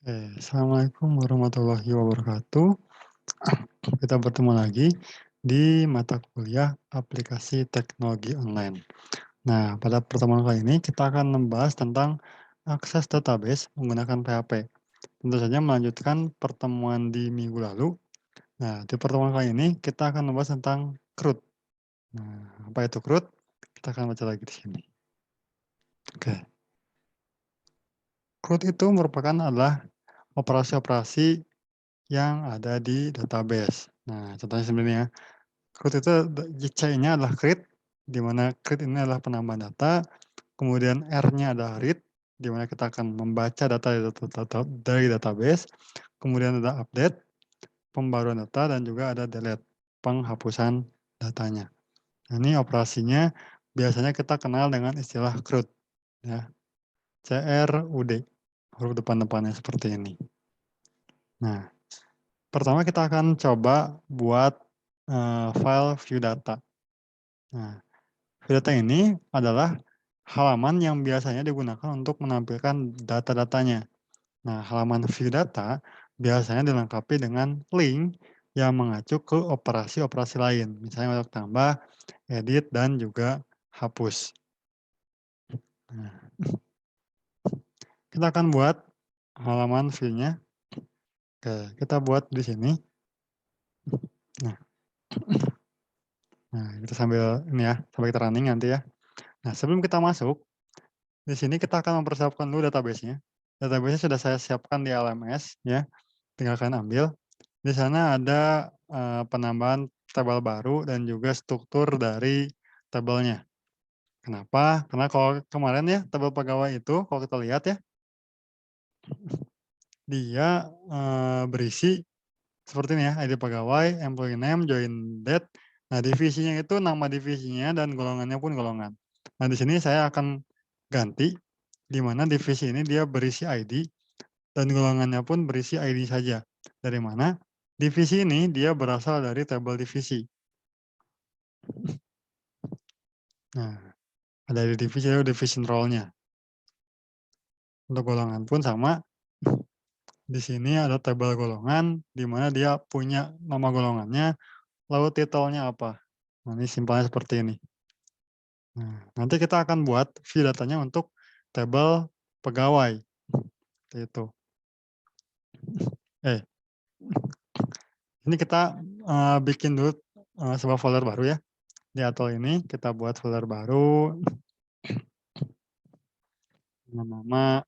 Assalamualaikum warahmatullahi wabarakatuh. Kita bertemu lagi di mata kuliah aplikasi teknologi online. Nah, pada pertemuan kali ini kita akan membahas tentang akses database menggunakan PHP. Tentu saja melanjutkan pertemuan di minggu lalu. Nah, di pertemuan kali ini kita akan membahas tentang CRUD. Nah, apa itu CRUD? Kita akan baca lagi di sini. Oke, CRUD itu merupakan adalah operasi-operasi yang ada di database. Nah, contohnya sebenarnya CRUD itu C-nya adalah create, di mana create ini adalah penambahan data, kemudian R-nya adalah read, di mana kita akan membaca data dari database, kemudian ada update, pembaruan data, dan juga ada delete, penghapusan datanya. Nah, ini operasinya biasanya kita kenal dengan istilah CRUD, ya, CRUD, huruf depan-depannya seperti ini. Nah, pertama kita akan coba buat file view data. Nah, view data ini adalah halaman yang biasanya digunakan untuk menampilkan data-datanya. Nah, halaman view data biasanya dilengkapi dengan link yang mengacu ke operasi-operasi lain, misalnya untuk tambah, edit, dan juga hapus. Nah, kita akan buat halaman view-nya. Oke, kita buat di sini. Nah, kita sambil ini ya, sambil kita running nanti ya. Nah, sebelum kita masuk, di sini kita akan mempersiapkan dulu database-nya. Database-nya sudah saya siapkan di LMS ya, tinggal kalian ambil. Di sana ada, penambahan tabel baru dan juga struktur dari tabelnya. Kenapa? Karena kalau kemarin ya, tabel pegawai itu kalau kita lihat ya, dia, berisi seperti ini ya, ID pegawai, employee name, join date. Nah, divisinya itu nama divisinya dan golongannya pun golongan. Nah, di sini saya akan ganti, di mana divisi ini dia berisi ID dan golongannya pun berisi ID saja. Dari mana? Divisi ini dia berasal dari tabel divisi. Nah, ada di divisi lalu division role-nya. Untuk golongan pun sama, di sini ada tabel golongan, di mana dia punya nama golongannya, lalu titelnya apa. Nah, ini simpelnya seperti ini. Nah, nanti kita akan buat view datanya untuk tabel pegawai, seperti itu. Eh, ini kita bikin dulu sebuah folder baru ya. Di atol ini kita buat folder baru dengan nama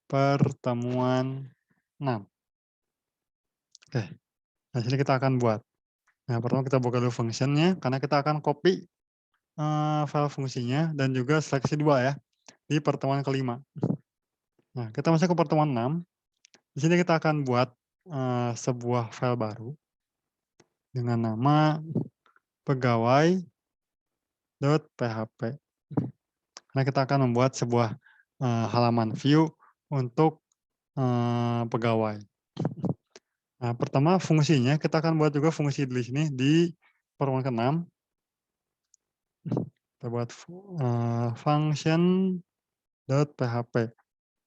pertemuan 6. Oke, nah sini kita akan buat. Nah, pertama kita buka dulu function-nya, karena kita akan copy file fungsinya dan juga seleksi 2 ya, di pertemuan kelima. Nah, kita masuk ke pertemuan 6. Di sini kita akan buat sebuah file baru dengan nama pegawai.php. Karena kita akan membuat sebuah halaman view untuk pegawai. Nah, pertama fungsinya kita akan buat juga fungsi di sini di pertemuan ke-6. Kita buat function.php.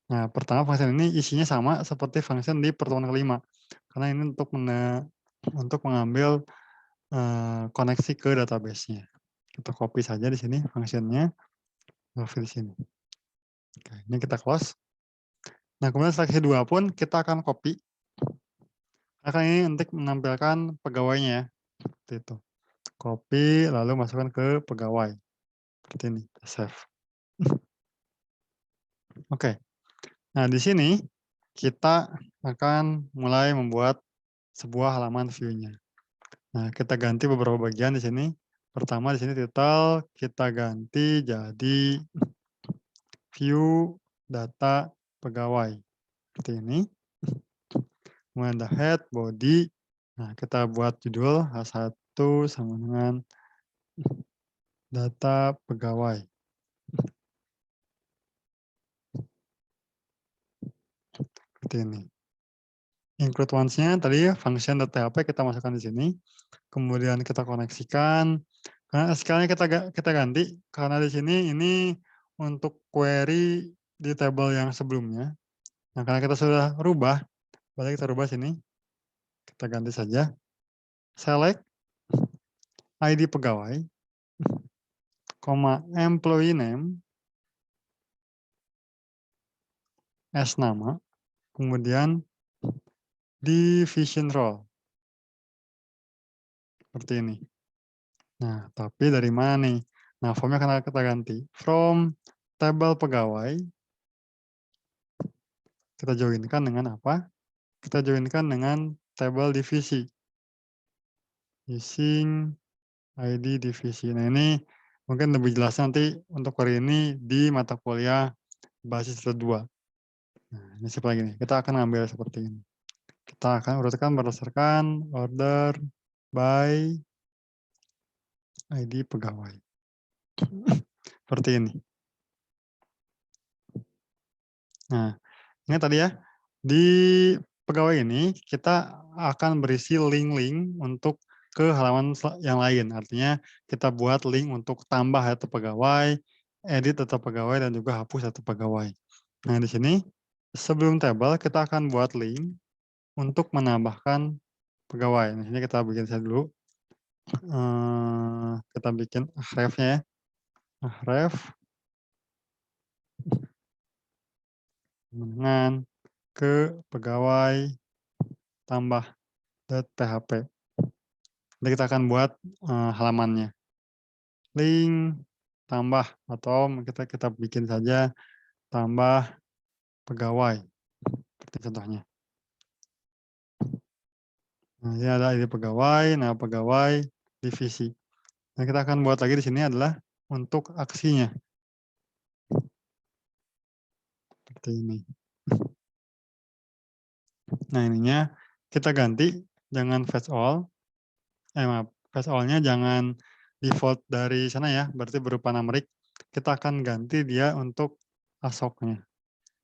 Nah, pertama function ini isinya sama seperti function di pertemuan kelima. Karena ini untuk mengambil koneksi ke database-nya. Kita copy saja di sini function-nya, copy di sini. Oke, ini kita close. Nah, kemudian seleksi 2 pun kita akan copy. Karena ini untuk menampilkan pegawainya ya, seperti itu. Copy lalu masukkan ke pegawai. Seperti ini, save. Oke. Nah, di sini kita akan mulai membuat sebuah halaman view-nya. Nah, kita ganti beberapa bagian di sini. Pertama di sini title kita ganti jadi view data pegawai. Seperti ini. Kemudian ada head, body. Nah, kita buat judul H1 sama dengan data pegawai. Seperti ini. Include once-nya tadi function.php kita masukkan di sini. Kemudian kita koneksikan. Nah, SQL-nya kita ganti karena di sini ini untuk query di table yang sebelumnya. Nah, karena kita sudah rubah, berarti kita rubah sini, kita ganti saja, select ID pegawai, employee name as nama, kemudian division role, seperti ini. Nah, tapi dari mana nih? Nah, formnya akan kita ganti. From tabel pegawai, kita joinkan dengan apa? Kita joinkan dengan tabel divisi. Using ID divisi. Nah, ini mungkin lebih jelas nanti untuk hari ini di mata kuliah basis kedua. Nah, ini siapa lagi nih? Kita akan ambil seperti ini. Kita akan urutkan berdasarkan order by ID pegawai. Seperti ini. Nah, ingat tadi ya, di pegawai ini kita akan berisi link-link untuk ke halaman yang lain. Artinya kita buat link untuk tambah data pegawai, edit data pegawai, dan juga hapus data pegawai. Nah, di sini sebelum tabel kita akan buat link untuk menambahkan pegawai. Nah, ini kita bikin saja dulu. Kita bikin href-nya ya. Href dengan ke pegawai tambah .php. Nanti kita akan buat halamannya. Link tambah atau kita bikin saja tambah pegawai. Seperti contohnya. Nah, ini ada ID pegawai, nama pegawai, divisi. Nah, kita akan buat lagi di sini adalah untuk aksinya. Seperti ini. Nah, ininya kita ganti jangan fetch all. Maaf, fetch all-nya jangan default dari sana ya, berarti berupa numerik. Kita akan ganti dia untuk ASOC-nya.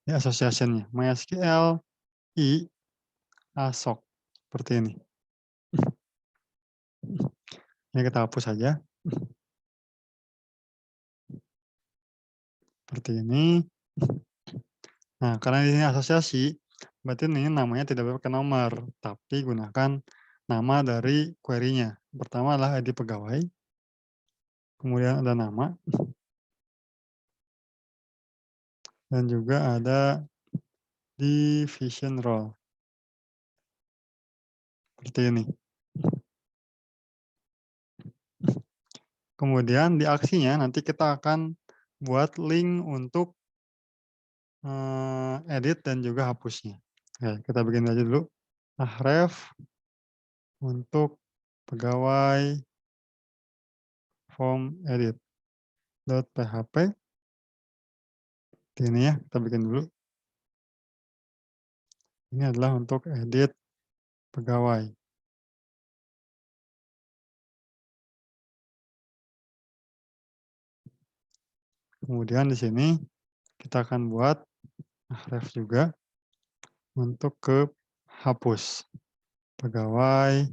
Ya, association-nya. MySQL I ASOC. Seperti ini. Ini kita hapus saja. Seperti ini. Nah, karena ini asosiasi, berarti ini namanya tidak pakai nomor, tapi gunakan nama dari query-nya. Pertama adalah ID pegawai, kemudian ada nama, dan juga ada division role. Seperti ini. Kemudian di aksinya nanti kita akan buat link untuk edit dan juga hapusnya. Oke, kita bikin aja dulu. Href untuk pegawai form edit .php. Ini ya, kita bikin dulu. Ini adalah untuk edit pegawai. Kemudian di sini kita akan buat href juga untuk ke hapus. Pegawai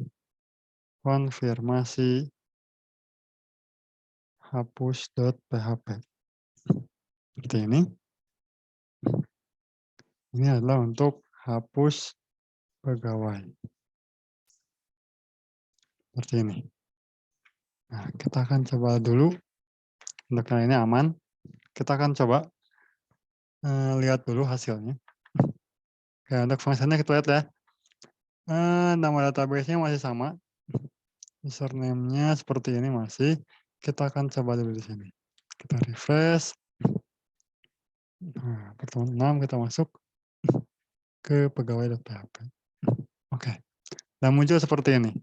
konfirmasi hapus.php. Seperti ini. Ini adalah untuk hapus pegawai. Seperti ini. Nah, kita akan coba dulu. Untuk yang ini aman. Kita akan coba lihat dulu hasilnya. Oke, untuk fungsinya kita lihat ya. Nama database-nya masih sama. Username-nya seperti ini masih. Kita akan coba dulu di sini. Kita refresh. Nah, pertemuan 6 kita masuk ke pegawai.php. Oke. Dan muncul seperti ini.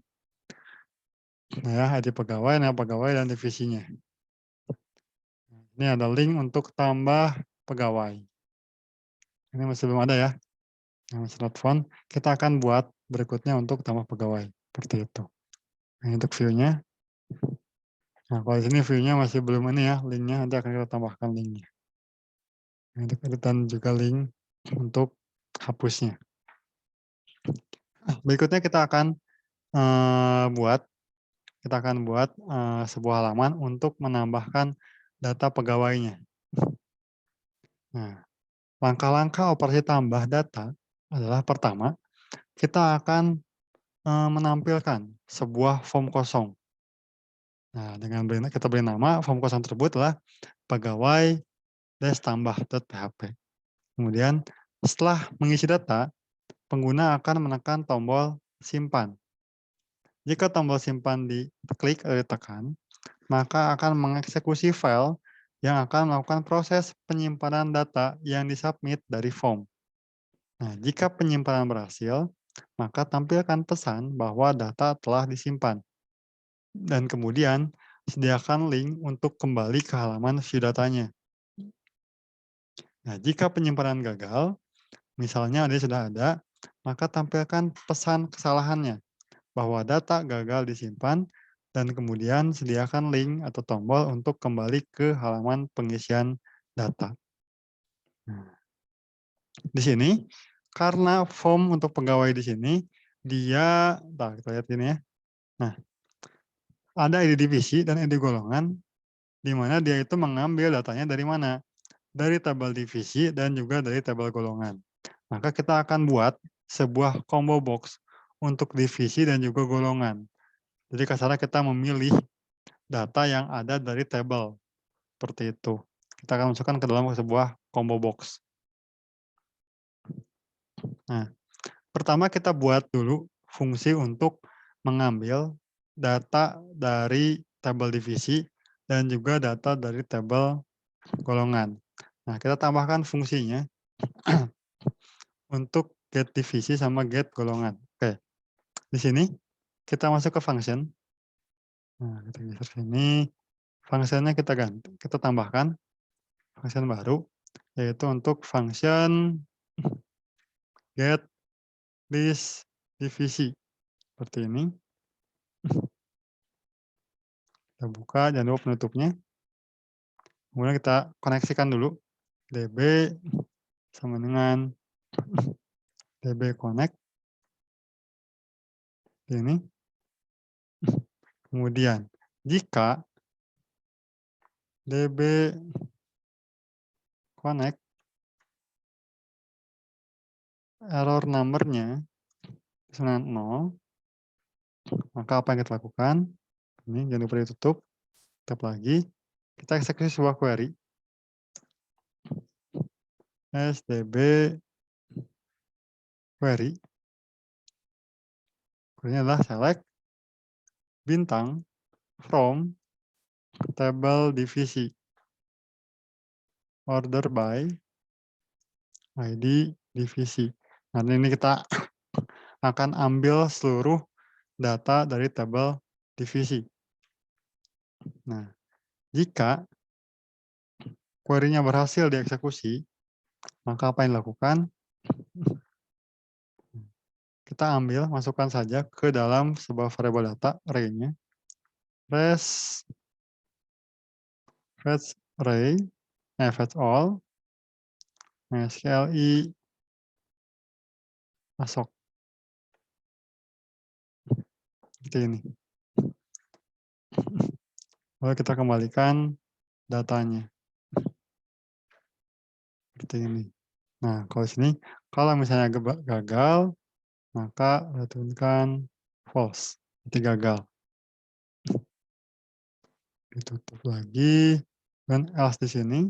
Nah, ya, ID pegawai, nama pegawai, dan divisinya. Ini ada link untuk tambah pegawai. Ini masih belum ada ya. Yang masih not found. Kita akan buat berikutnya untuk tambah pegawai. Seperti itu. Nah, untuk view-nya. Nah, kalau di sini view-nya masih belum ini ya, link-nya. Nanti akan kita tambahkan link-nya. Nah, untuk editan juga link untuk hapusnya. Berikutnya kita akan buat sebuah halaman untuk menambahkan data pegawainya. Nah, Langkah-langkah operasi tambah data adalah pertama, kita akan, menampilkan sebuah form kosong. Nah, dengan kita beri nama, form kosong tersebut adalah pegawai tambah.php. Kemudian setelah mengisi data, pengguna akan menekan tombol simpan. Jika tombol simpan diklik atau ditekan, maka akan mengeksekusi file yang akan melakukan proses penyimpanan data yang disubmit dari form. Nah, jika penyimpanan berhasil, maka tampilkan pesan bahwa data telah disimpan. Dan kemudian, sediakan link untuk kembali ke halaman view datanya. Nah, jika penyimpanan gagal, misalnya dia sudah ada, maka tampilkan pesan kesalahannya bahwa data gagal disimpan dan kemudian sediakan link atau tombol untuk kembali ke halaman pengisian data. Nah, di sini karena form untuk pegawai di sini dia, kita lihat ini ya. Nah, ada ID divisi dan ID golongan di mana dia itu mengambil datanya dari mana? Dari tabel divisi dan juga dari tabel golongan. Maka kita akan buat sebuah combo box untuk divisi dan juga golongan. Jadi kasarnya kita memilih data yang ada dari tabel, seperti itu. Kita akan masukkan ke dalam sebuah combo box. Nah, pertama kita buat dulu fungsi untuk mengambil data dari tabel divisi dan juga data dari tabel golongan. Nah, kita tambahkan fungsinya untuk get divisi sama get golongan. Oke, di sini kita masuk ke function. Nah, kita geser sini, functionnya kita ganti, kita tambahkan function baru, yaitu untuk function get list divisi. Seperti ini. Kita buka, jangan lupa penutupnya. Kemudian kita koneksikan dulu db sama dengan db connect. Ini. Kemudian, jika db connect error number-nya dengan 0, maka apa yang kita lakukan? Ini jangan lupa ditutup. Tap lagi. Kita eksekusi sebuah query. sdb query. Query-nya adalah select bintang from table divisi order by ID divisi. Nah, ini kita akan ambil seluruh data dari tabel divisi. Nah, jika query-nya berhasil dieksekusi, maka apa yang dilakukan? Kita ambil, masukkan saja ke dalam sebuah variabel data, array-nya. Fetch array, fetch all, SQLi masuk. Seperti ini. Lalu kita kembalikan datanya. Seperti ini. Nah, kalau sini, kalau misalnya gagal, maka returnkan false. Berarti gagal. Ditutup lagi. Dan else di sini.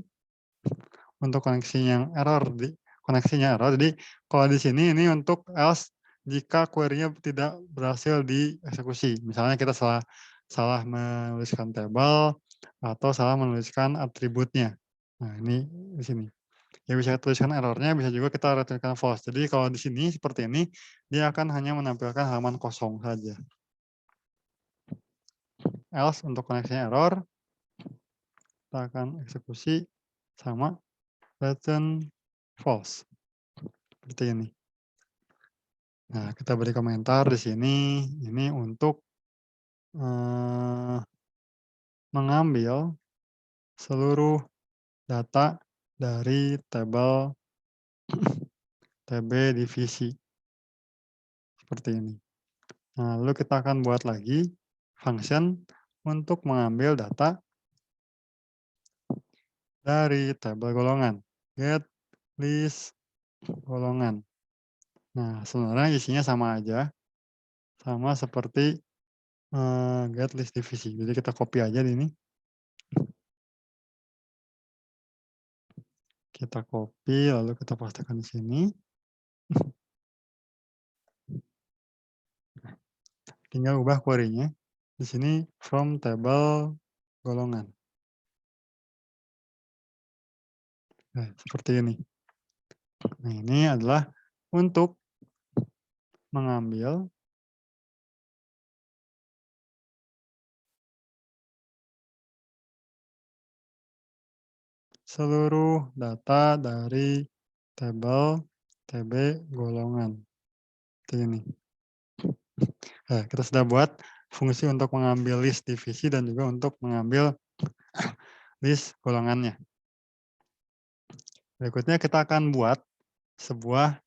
Untuk koneksinya error. Jadi, kalau di sini ini untuk else jika query-nya tidak berhasil dieksekusi. Misalnya kita salah menuliskan table atau salah menuliskan atributnya. Nah, ini di sini. Ya bisa tuliskan errornya, bisa juga kita returnkan false. Jadi kalau di sini seperti ini, dia akan hanya menampilkan halaman kosong saja. Else untuk koneksinya error, kita akan eksekusi sama return false. Seperti ini. Nah, kita beri komentar di sini, ini untuk mengambil seluruh data dari tabel TB divisi. Seperti ini. Nah, lalu kita akan buat lagi function untuk mengambil data dari tabel golongan. Get list golongan. Nah, sebenarnya isinya sama aja, sama seperti, get list divisi. Jadi kita copy aja di ini, kita copy lalu kita pastekan di sini, tinggal ubah query-nya. Di sini from table golongan. Nah, seperti ini. Nah, ini adalah untuk mengambil seluruh data dari tabel TB golongan. Seperti ini. Nah, kita sudah buat fungsi untuk mengambil list divisi dan juga untuk mengambil list golongannya. Berikutnya kita akan buat sebuah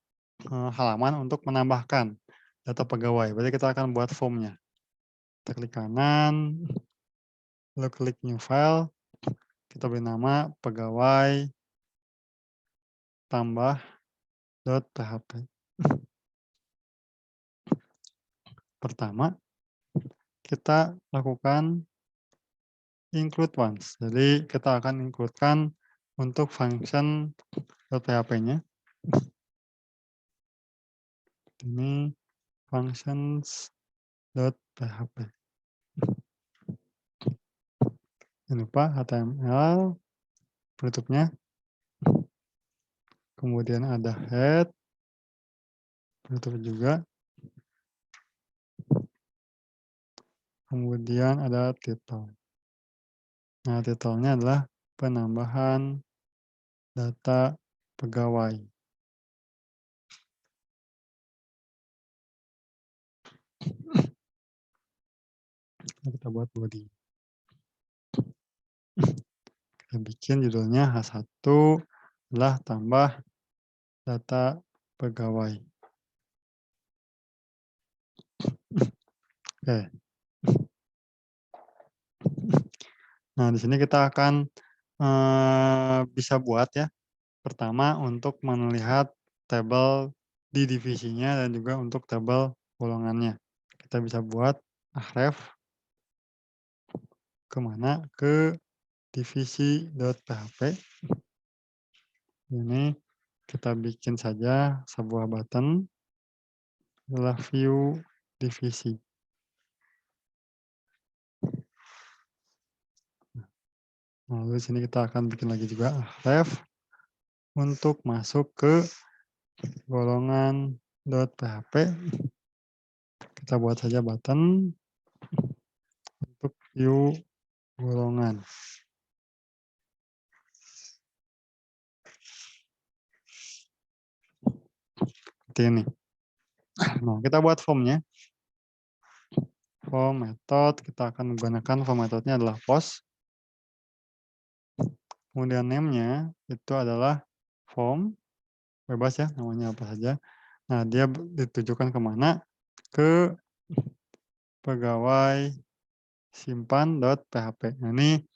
halaman untuk menambahkan data pegawai. Berarti kita akan buat formnya. Kita klik kanan, lalu klik new file, kita beri nama pegawai tambah .php. Pertama, kita lakukan include once. Jadi kita akan include-kan untuk function .php-nya. Ini functions.php. Jangan lupa HTML, penutupnya. Kemudian ada head, penutup juga. Kemudian ada title. Nah, title-nya adalah penambahan data pegawai. Kita buat body. Kita bikin judulnya H1 adalah tambah data pegawai. Oke. Nah, di sini kita akan bisa buat ya. Pertama untuk melihat tabel di divisinya dan juga untuk tabel golongannya. Kita bisa buat href kemana? Ke divisi.php. Ini kita bikin saja sebuah button adalah view divisi. Lalu di sini kita akan bikin lagi juga href untuk masuk ke golongan.php. Kita buat saja button untuk view golongan. Seperti ini. Nah, kita buat formnya. Form method, kita akan menggunakan form methodnya adalah post. Kemudian name-nya itu adalah form, bebas ya, namanya apa saja. Nah, dia ditujukan kemana? Ke pegawai simpan.php. Nah, ini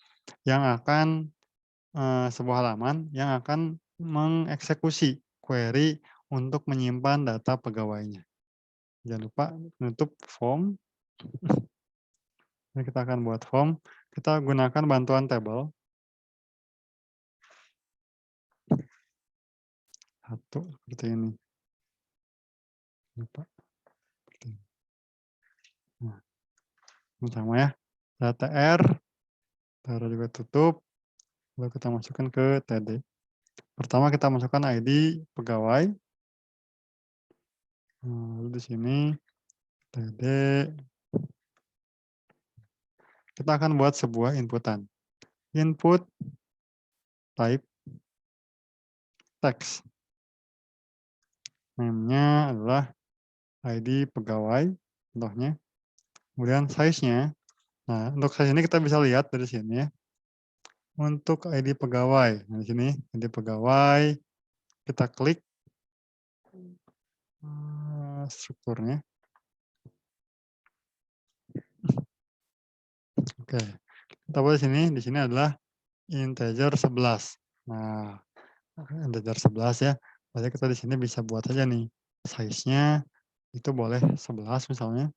yang akan sebuah halaman yang akan mengeksekusi query untuk menyimpan data pegawainya. Jangan lupa menutup form. Ini kita akan buat form. Kita gunakan bantuan table. Satu seperti ini. Lupa. Nah, sama ya. Data R, taruh juga tutup. Lalu kita masukkan ke TD. Pertama kita masukkan ID pegawai. Lalu di sini TD. Kita akan buat sebuah inputan. Input type text. Name-nya adalah ID pegawai, contohnya. Kemudian size-nya. Nah, untuk size ini kita bisa lihat dari sini ya. Untuk ID pegawai. Nah, di sini ID pegawai. Kita klik strukturnya. Oke. Kita buat di sini adalah integer 11. Nah, integer 11 ya, berarti kita di sini bisa buat aja nih, size-nya itu boleh 11 misalnya.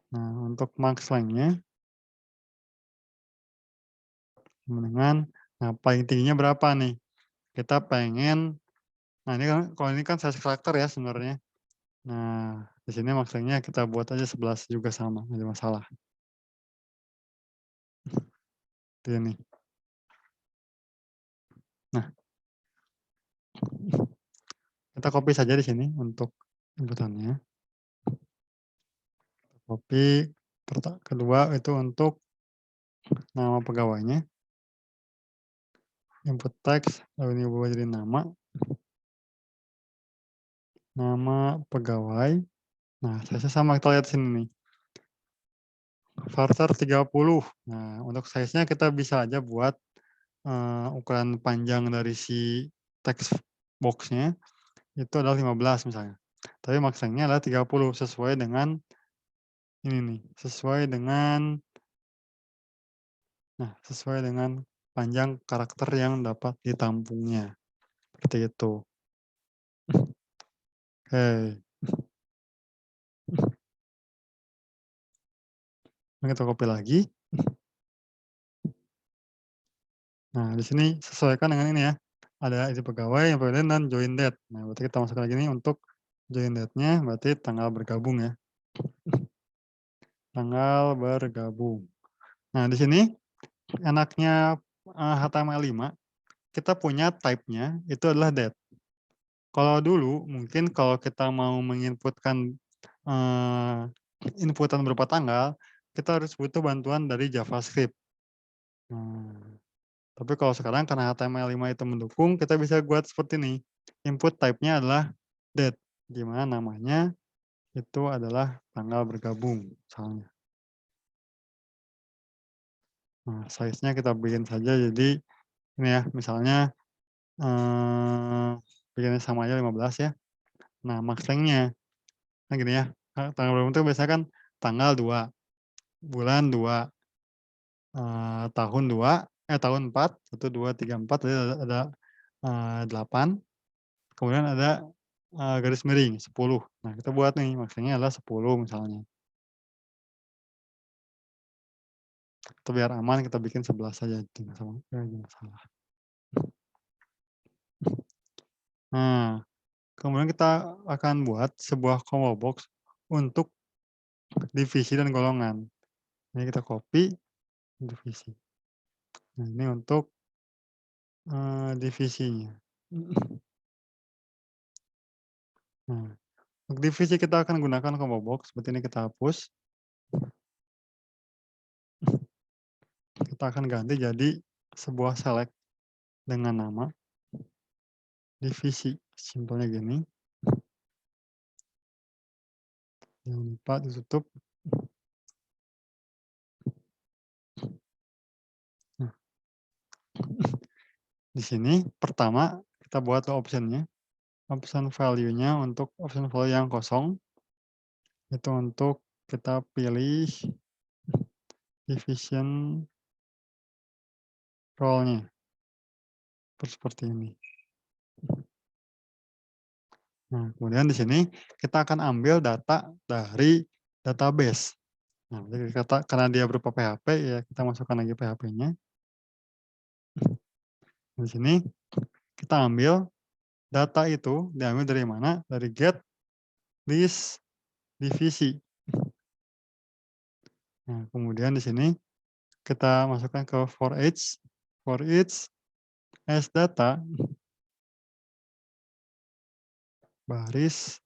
Nah, untuk max length-nya sama dengan nah paling tingginya berapa nih? Kita pengen nah ini kan kalau ini kan size karakter ya sebenarnya. Nah, di sini max length-nya kita buat aja 11 juga sama, nggak ada masalah. Itu nih. Nah, kita copy saja di sini untuk inputannya. Copy, kedua itu untuk nama pegawainya, input teks, lalu ini ubah jadi nama pegawai. Nah, size-nya sama kita lihat sini nih, varchar 30. Nah, untuk size-nya kita bisa aja buat, ukuran panjang dari si teks box-nya itu adalah 15 misalnya. Tapi max length-nya adalah 30 sesuai dengan ini nih, sesuai dengan panjang karakter yang dapat ditampungnya, seperti itu. Oke, kita copy lagi. Nah, di sini sesuaikan dengan ini ya, ada isi pegawai, yang pegawai dan join date. Nah, berarti kita masukkan lagi nih untuk join date-nya, berarti tanggal bergabung ya, tanggal bergabung. Nah, di sini enaknya, HTML5, kita punya type-nya itu adalah date. Kalau dulu mungkin kalau kita mau menginputkan, eee, inputan berupa tanggal, kita harus butuh bantuan dari JavaScript. Nah, tapi kalau sekarang karena HTML5 itu mendukung, kita bisa buat seperti ini, input type-nya adalah date, di mana namanya itu adalah tanggal bergabung misalnya. Nah, size-nya kita bikin saja jadi ini ya, misalnya, bikinnya sama aja 15 ya. Nah, max length-nya, kan gini ya, tanggal bergabung itu biasanya kan tanggal 2, bulan 2, tahun 2, tahun 4, 1, 2, 3, 4, tadi ada, 8, kemudian ada, garis miring 10. Nah, kita buat nih max length-nya adalah 10 misalnya. Atau biar aman kita bikin 11 saja, nggak masalah. Nah, kemudian kita akan buat sebuah combo box untuk divisi dan golongan. Ini kita copy, divisi. Nah, ini untuk, divisinya. Nah, untuk divisi kita akan gunakan combo box, seperti ini kita hapus, kita akan ganti jadi sebuah select dengan nama divisi, simpelnya gini, jangan lupa ditutup. Nah, di sini pertama kita buat option-nya, option value-nya untuk option value yang kosong, itu untuk kita pilih division role-nya, seperti ini. Nah, kemudian di sini kita akan ambil data dari database. Nah, jadi karena dia berupa PHP, ya kita masukkan lagi PHP-nya. Di sini kita ambil data itu diambil dari mana? Dari get list divisi. Nah, kemudian di sini kita masukkan ke for each as data, baris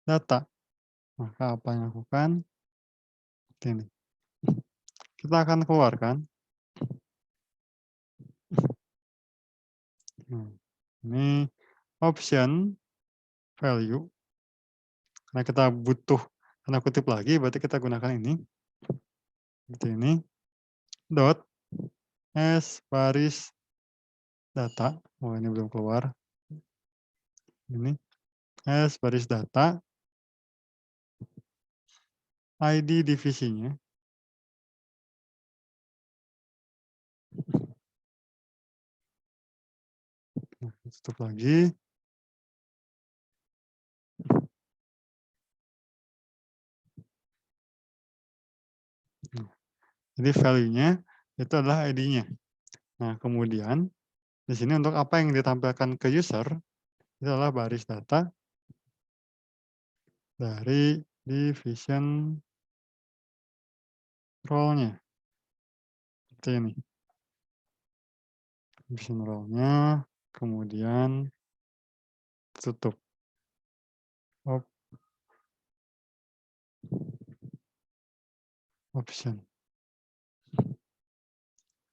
data. Maka apa yang dilakukan? Seperti ini. Kita akan keluarkan. Nah, ini option value, karena kita butuh tanda kutip lagi, berarti kita gunakan ini, seperti ini, dot as baris data. Oh, ini belum keluar. Ini as baris data, ID divisinya, Nah, tutup lagi. Nah, jadi value-nya itu adalah ID-nya. Nah, kemudian di sini untuk apa yang ditampilkan ke user, itu adalah baris data dari division role-nya. Seperti ini. Division role-nya, kemudian tutup. Option.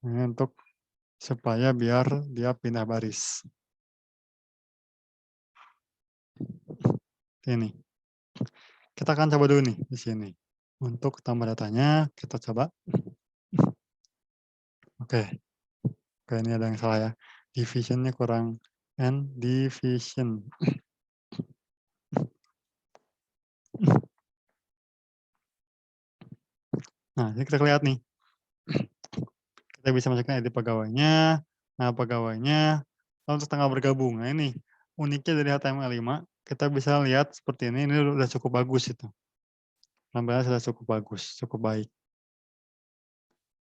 Ini untuk supaya biar dia pindah baris. Ini. Kita akan coba dulu nih di sini. Untuk tambah datanya, kita coba. Oke. Oke, ini ada yang salah ya. Division-nya kurang. And division. Nah, ini kita lihat nih. Kita bisa masukkan ID pegawainya. Nah, pegawainya. Lalu untuk tanggal bergabung. Nah, ini uniknya dari HTML5. Kita bisa lihat seperti ini. Ini udah cukup bagus itu. Tampilannya sudah cukup bagus, cukup baik.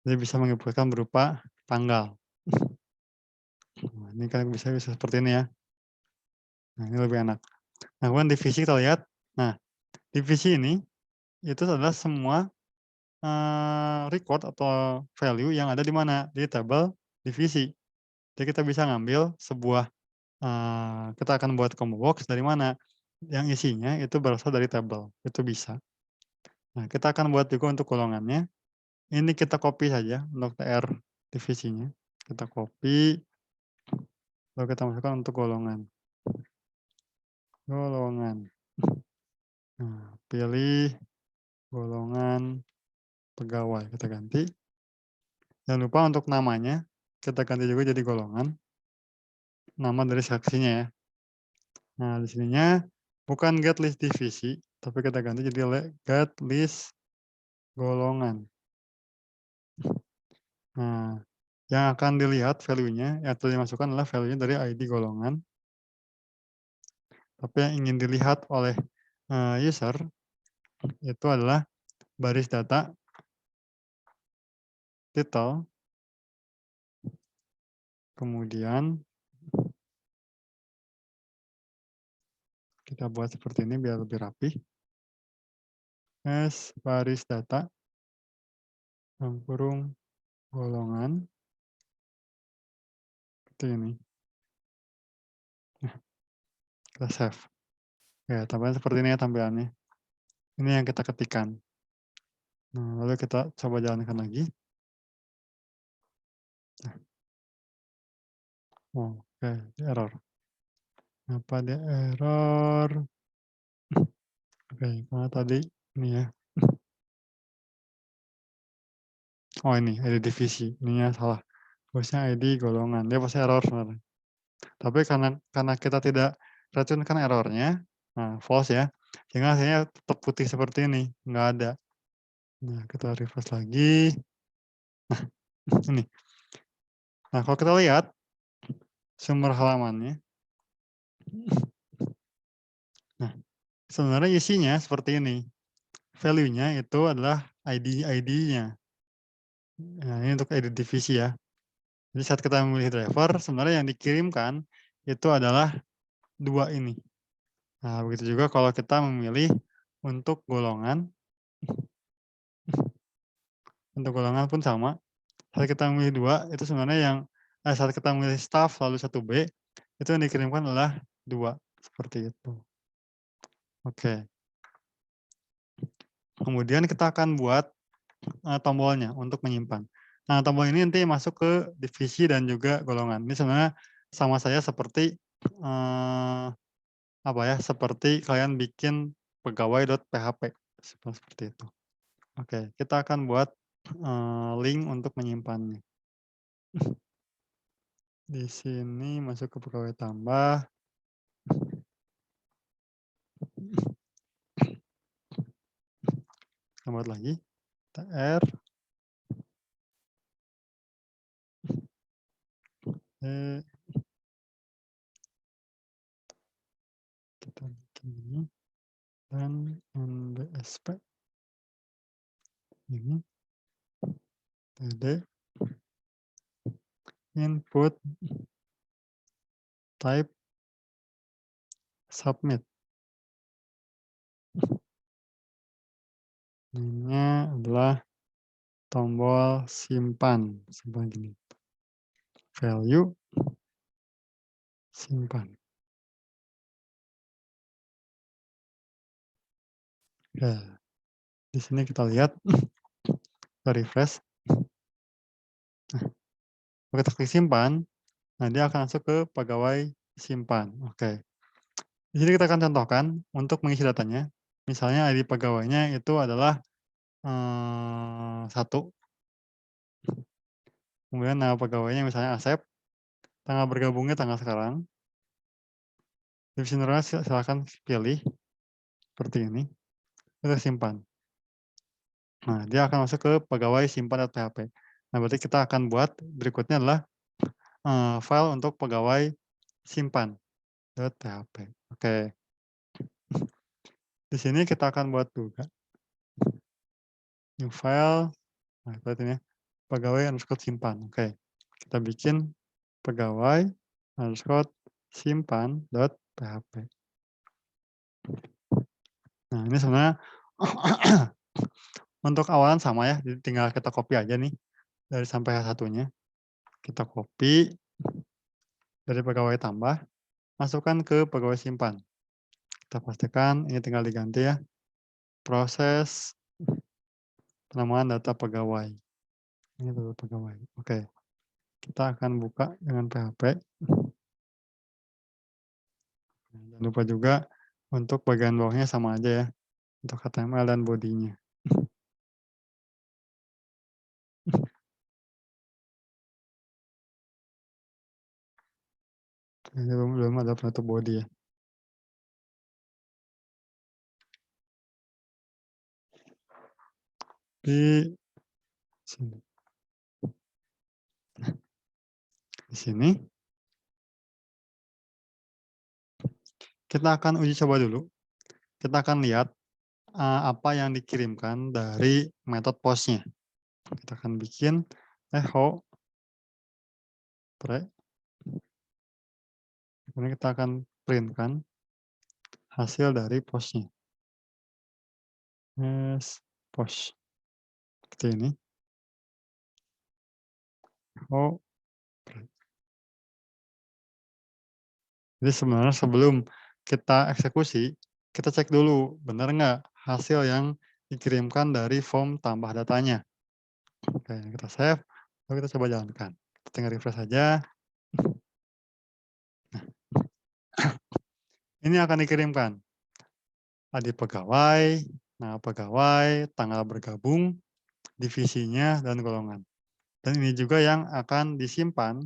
Jadi bisa menginputkan berupa tanggal. Nah, ini kan bisa seperti ini ya. Nah, ini lebih enak. Nah, kemudian divisi kita lihat. Nah, divisi ini itu adalah semua record atau value yang ada di mana? Di tabel divisi. Jadi kita bisa ngambil sebuah, kita akan buat combo box dari mana? Yang isinya itu berasal dari tabel, itu bisa. Nah, kita akan buat juga untuk golongannya. Ini kita copy saja untuk TR divisinya. Kita copy, lalu kita masukkan untuk golongan. Golongan. Nah, pilih golongan pegawai, kita ganti. Jangan lupa untuk namanya, kita ganti juga jadi golongan. Nama dari seksinya ya. Nah, di sininya bukan get list divisi, tapi kita ganti jadi get list golongan. Nah, yang akan dilihat value-nya, yang telah dimasukkan adalah value-nya dari ID golongan. Tapi yang ingin dilihat oleh user itu adalah baris data title, kemudian kita buat seperti ini biar lebih rapi. Baris data, kurung golongan, seperti ini. Nah, kita save. Ya, tampilan seperti ini ya tampilannya. Ini yang kita ketikkan. Nah, lalu kita coba jalankan lagi. Nah, oke, error. Kenapa dia error? Oke, karena tadi ini ya. Oh ini, ID divisi. Ininya salah. Harusnya ID golongan. Dia pasti error sebenarnya. Tapi karena kita tidak racunkan errornya, nah false ya, sehingga hasilnya tetap putih seperti ini, nggak ada. Nah, kita refresh lagi. Nah, ini. Nah, kalau kita lihat sumber halamannya, nah, sebenarnya isinya seperti ini. Value-nya itu adalah ID-nya. Nah, ini untuk ID divisi ya. Jadi saat kita memilih driver, sebenarnya yang dikirimkan itu adalah dua ini. Nah, begitu juga kalau kita memilih untuk golongan, untuk golongan pun sama. Saat kita memilih dua, itu sebenarnya saat kita memilih staff lalu 1B, itu yang dikirimkan adalah dua, seperti itu. Oke. Kemudian kita akan buat tombolnya untuk menyimpan. Nah, tombol ini nanti masuk ke divisi dan juga golongan. Ini sebenarnya sama saya seperti apa ya? Seperti kalian bikin pegawai.php seperti itu. Oke, kita akan buat link untuk menyimpannya. Di sini masuk ke pegawai tambah. Kita buat lagi. TR. ini, dan NBSP ini, TD, input, type, submit. Ini adalah tombol simpan, simpan gini, value, simpan. Oke, di sini kita lihat, kita refresh. Nah, kita klik simpan, nah dia akan masuk ke pegawai simpan. Oke. Di sini kita akan contohkan untuk mengisi datanya. Misalnya ID pegawainya itu adalah 1, kemudian nama pegawainya misalnya Asep, tanggal bergabungnya tanggal sekarang. Divisi neuronal silakan pilih seperti ini, kita simpan. Nah, dia akan masuk ke pegawai simpan.php. Nah, berarti kita akan buat berikutnya adalah file untuk pegawai simpan.php. Oke. Di sini kita akan buat juga new file. Nah, lihat ini ya, pegawai underscore simpan. Oke. Kita bikin pegawai underscore simpan.php. Nah, ini sebenarnya untuk awalan sama ya, jadi tinggal kita copy aja nih dari sampai satunya. Kita copy dari pegawai tambah, masukkan ke pegawai simpan. Kita pastikan ini tinggal diganti ya, proses penamaan data pegawai. Ini data pegawai. Oke, kita akan buka dengan PHP. Jangan lupa juga untuk bagian bawahnya sama aja ya, untuk HTML dan bodinya. Ini belum ada penutup body ya. Di sini. Di sini kita akan uji coba dulu. Kita akan lihat apa yang dikirimkan dari metode post-nya. Kita akan bikin echo pre. Kemudian kita akan print-kan hasil dari post-nya. Yes, post. Seperti ini. Echo pre. Jadi sebenarnya sebelum kita eksekusi, kita cek dulu benar nggak hasil yang dikirimkan dari form tambah datanya. Oke, kita save, lalu kita coba jalankan. Kita tinggal refresh saja. Ini akan dikirimkan. ID pegawai, nama pegawai, tanggal bergabung, divisinya, dan golongan. Dan ini juga yang akan disimpan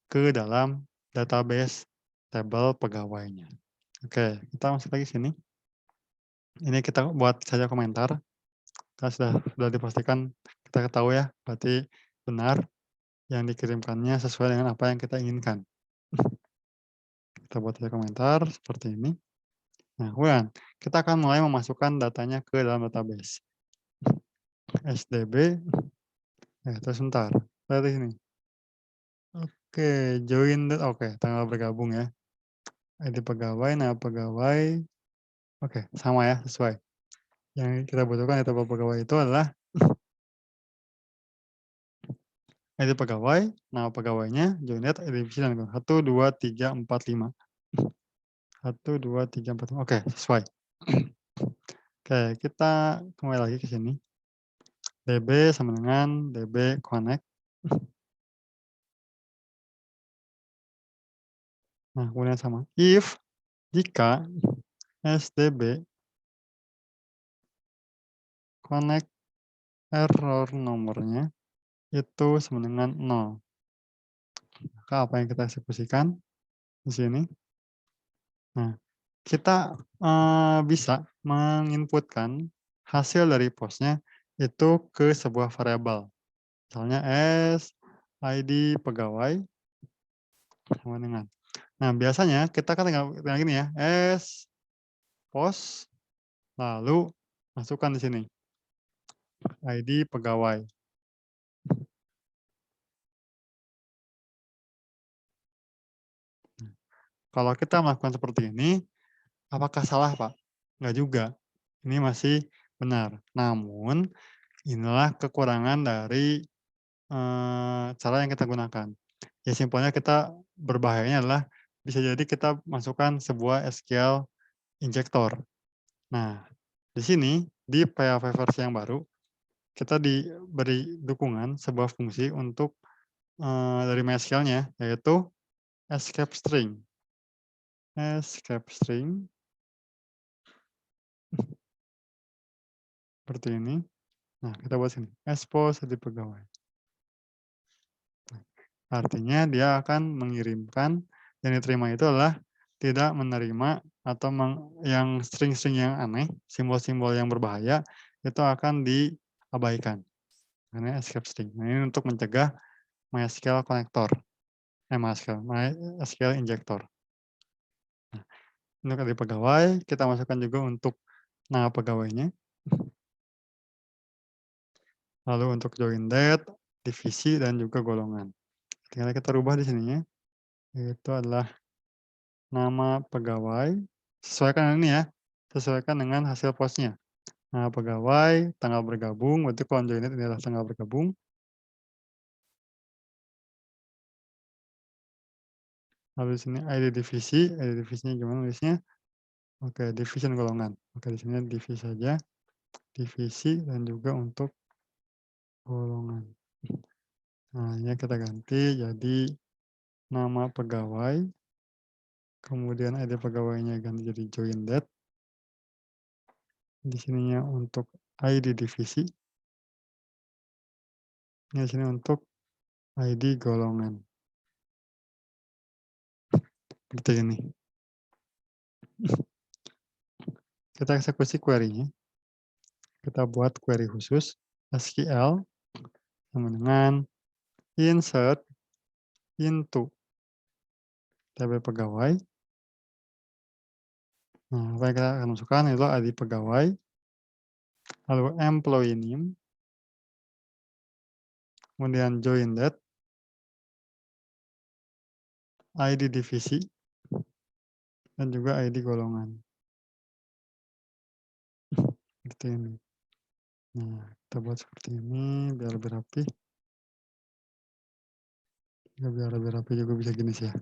ke dalam database tabel pegawainya. Oke, kita masuk lagi sini. Ini kita buat saja komentar. Kita sudah dipastikan, kita ketahui ya, berarti benar yang dikirimkannya sesuai dengan apa yang kita inginkan. Kita buat saja komentar seperti ini. Nah, kemudian kita akan mulai memasukkan datanya ke dalam database. SDB, terus sebentar, lihat di sini. Oke, join, oke, tanggal bergabung ya. ID pegawai, nama pegawai, oke, sama ya, sesuai. Yang kita butuhkan itu pegawai itu adalah ID pegawai, nama pegawainya, join date, divisi, dan 1, 2, 3, 4, 5. 1, 2, 3, 4, 5. Oke, sesuai. Oke, kita kembali lagi ke sini. DB sama dengan DB connect. Nah, kemudian sama. If, jika SDB connect error nomornya itu sama dengan 0. Maka apa yang kita eksekusikan di sini? Nah, kita bisa menginputkan hasil dari postnya itu ke sebuah variabel. Misalnya S, ID pegawai sama dengan. Nah, biasanya kita kan tinggal gini ya, S pos, lalu masukkan di sini ID pegawai. Kalau kita melakukan seperti ini, apakah salah, Pak? Enggak juga, ini masih benar. Namun, inilah kekurangan dari, cara yang kita gunakan. Ya simpelnya kita berbahayanya adalah bisa jadi kita masukkan sebuah SQL injector. Nah, di sini, di PHP versi yang baru, kita diberi dukungan sebuah fungsi untuk, dari MySQL-nya, yaitu escape string. Escape string seperti ini. Nah, kita buat sini, expose jadi pegawai. Artinya dia akan mengirimkan yang diterima itu adalah tidak menerima atau yang string-string yang aneh, simbol-simbol yang berbahaya, itu akan diabaikan. Karena escape string. Nah, ini untuk mencegah MySQL connector, MySQL injector. Nah, untuk ID pegawai, kita masukkan juga untuk nama pegawainya. Lalu untuk join date, divisi, dan juga golongan. Tinggal kita rubah di sininya, yaitu adalah nama pegawai, sesuaikan ini ya, sesuaikan dengan hasil posnya. Nama pegawai, tanggal bergabung, berarti kalau join date ini adalah tanggal bergabung. Lalu di sini ID divisinya gimana nulisnya? Oke, divisi dan golongan. Oke, di sini divisi saja, divisi dan juga untuk golongan. Nah, ini kita ganti jadi nama pegawai, kemudian ID pegawainya ganti jadi join date. Di sininya untuk ID divisi. Ini di sini untuk ID golongan. Seperti ini. Kita eksekusi query-nya. Kita buat query khusus SQL sama dengan insert into tabel pegawai. Nah, apa yang kita akan masukkan itu ID pegawai, lalu employee name, kemudian join date, ID divisi, dan juga ID golongan. Seperti ini. Nah, kita buat seperti ini biar lebih rapi. Ya, biar lebih rapi juga bisa gini sih ya.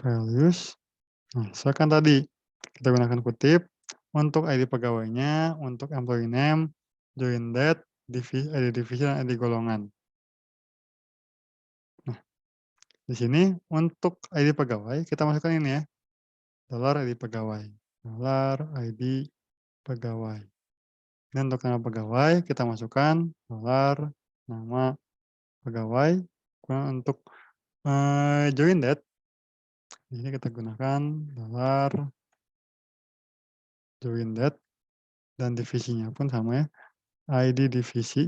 Values. Nah, sesuaikan tadi. Kita gunakan kutip untuk ID pegawainya, untuk employee name, join date, ID divisi, dan ID golongan. Nah, di sini untuk ID pegawai kita masukkan ini ya, $ID pegawai, $ID pegawai. Dan untuk nama pegawai kita masukkan $nama pegawai. Kemudian untuk join date, di sini kita gunakan $join date dan divisinya pun sama ya, ID divisi.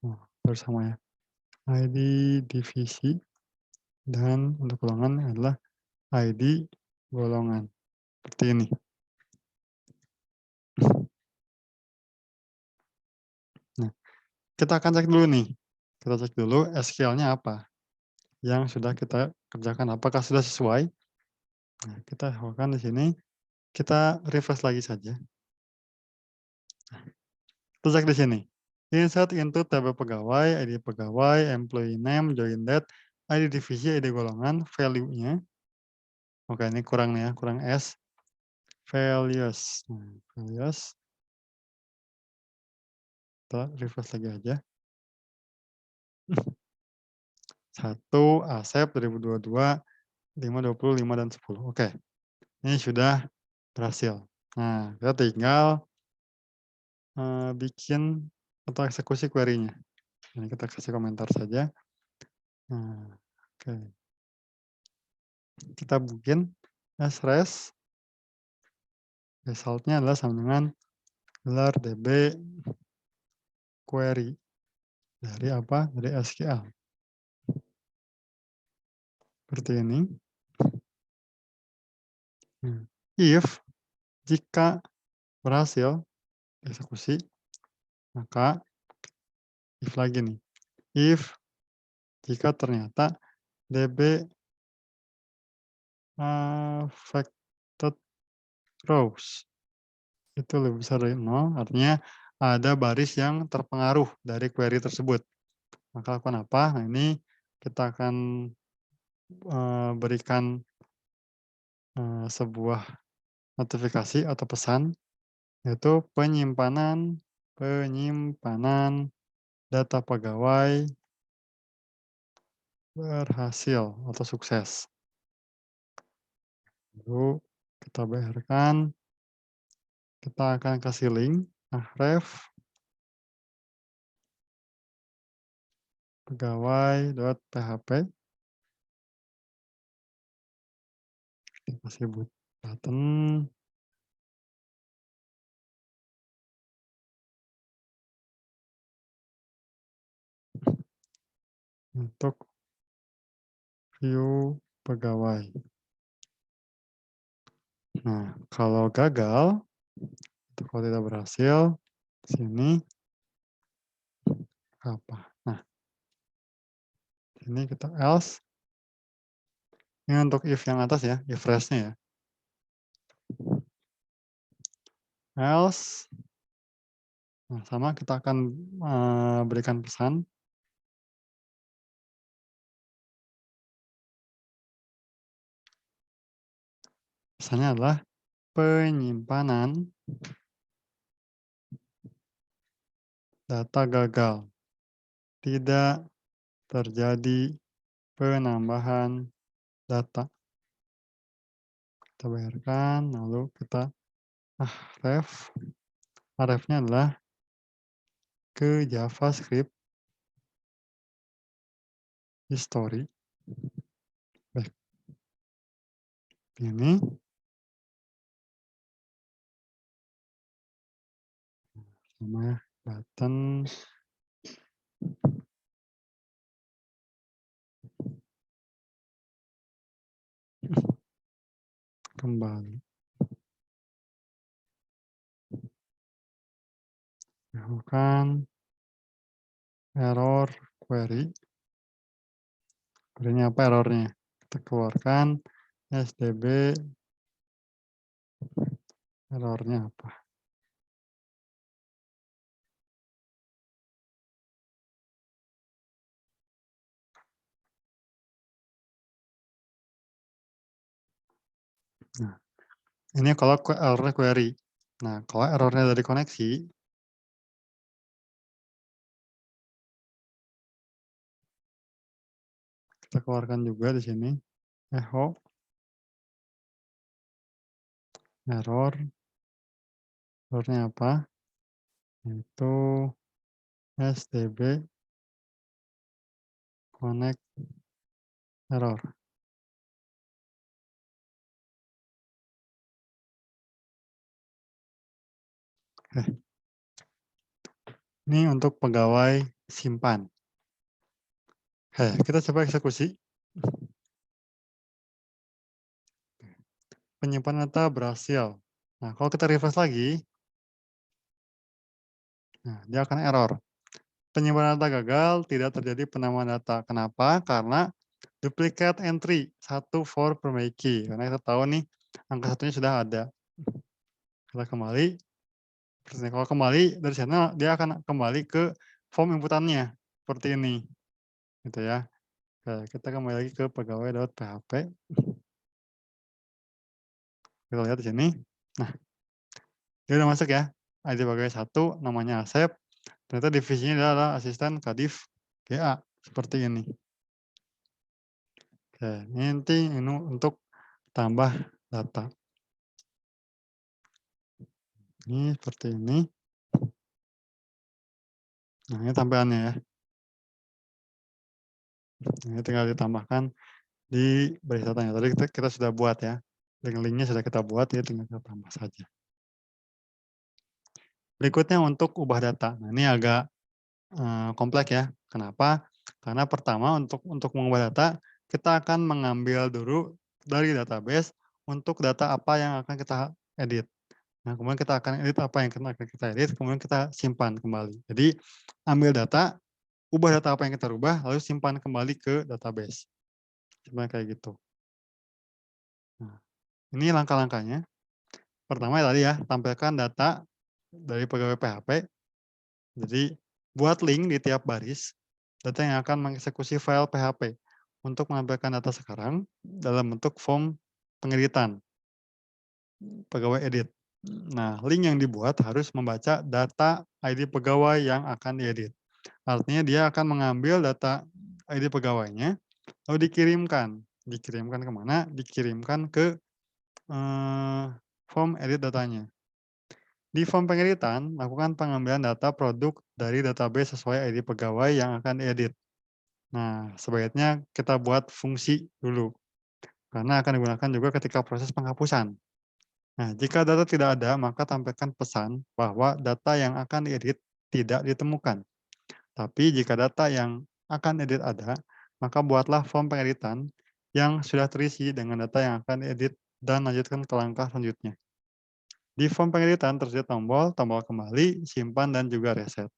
Oh, harus sama ya. ID divisi dan untuk golongan adalah ID golongan. Seperti ini. Nah, kita akan cek dulu nih. Kita cek dulu SQL-nya apa yang sudah kita kerjakan. Apakah sudah sesuai? Nah, kita lakukan di sini. Kita refresh lagi saja. Kita cek di sini. Insert into tabel pegawai, ID pegawai, employee name, join date, ID divisi, ID golongan, value-nya. Oke, ini kurang nih ya, kurang S. Values. Nah, values. Kita refresh lagi aja. 1 Asep 2022, 5, 20, 5, dan 10. Oke, ini sudah berhasil. Nah, kita tinggal bikin atau eksekusi query-nya. Ini kita kasih komentar saja. Nah, oke. Kita bikin sres. Result-nya adalah sama dengan db query dari apa? Dari SQL. Seperti ini. Nah, if jika berhasil eksekusi, maka if lagi nih. If jika ternyata DB affected rows itu lebih besar dari 0, artinya ada baris yang terpengaruh dari query tersebut. Maka lakukan apa? Nah, ini kita akan berikan sebuah notifikasi atau pesan, yaitu penyimpanan penyimpanan data pegawai berhasil atau sukses. Lalu kita bayarkan, kita akan kasih link, ref pegawai.php, kita kasih button, untuk view pegawai. Nah, kalau gagal, atau kalau tidak berhasil, sini apa? Nah, ini kita else. Ini untuk if yang atas ya, if rest-nya ya. Else, nah sama kita akan berikan pesan. Pesannya adalah penyimpanan data gagal. Tidak terjadi penambahan data. Kita bayarkan, lalu kita ref. Ref-nya adalah ke JavaScript history. Baik. Ini sama ya, button kembali. Lakukan error query. Query-nya apa errornya? Kita keluarkan SDB, errornya apa? Nah, ini kalau errornya query. Nah, kalau errornya dari koneksi, kita keluarkan juga di sini. Echo, errornya apa? Itu SDB connect error. Ini untuk pegawai simpan. Kita coba eksekusi. Penyimpanan data berhasil. Nah, kalau kita refresh lagi, nah, dia akan error. Penyimpanan data gagal, tidak terjadi penambahan data. Kenapa? Karena duplicate entry, 1 for permaiki. Karena kita tahu nih, angka satunya sudah ada. Kita kembali, kalau kembali dari sana, dia akan kembali ke form inputannya. Seperti ini. Gitu ya. Oke, kita kembali lagi ke pegawai.php. Kita lihat di sini. Nah, dia udah masuk ya. ID pegawai 1, namanya Asep. Ternyata divisinya adalah asisten Kadif GA. Seperti ini. Oke, ini untuk tambah data. Ini seperti ini. Nah, ini tampilannya ya. Ini tinggal ditambahkan di baris datanya. Tadi kita sudah buat ya. Link-linknya sudah kita buat, ya tinggal kita tambah saja. Berikutnya untuk ubah data. Nah, ini agak kompleks ya. Kenapa? Karena pertama untuk mengubah data, kita akan mengambil dulu dari database untuk data apa yang akan kita edit. Nah, kemudian kita akan edit apa yang akan kita edit, kemudian kita simpan kembali. Jadi, ambil data, ubah data apa yang kita rubah, lalu simpan kembali ke database. Sebenarnya kayak gitu. Nah, ini langkah-langkahnya. Pertama tadi ya, tampilkan data dari pegawai PHP. Jadi, buat link di tiap baris, data yang akan mengeksekusi file PHP untuk menampilkan data sekarang dalam bentuk form pengeditan, pegawai edit. Nah, link yang dibuat harus membaca data ID pegawai yang akan diedit. Artinya dia akan mengambil data ID pegawainya, lalu dikirimkan. Dikirimkan kemana? Dikirimkan ke form edit datanya. Di form pengeditan, lakukan pengambilan data produk dari database sesuai ID pegawai yang akan diedit. Nah, sebaiknya kita buat fungsi dulu, karena akan digunakan juga ketika proses penghapusan. Nah, jika data tidak ada, maka tampilkan pesan bahwa data yang akan diedit tidak ditemukan. Tapi jika data yang akan edit ada, maka buatlah form pengeditan yang sudah terisi dengan data yang akan diedit dan lanjutkan ke langkah selanjutnya. Di form pengeditan tersedia tombol, tombol kembali, simpan, dan juga reset.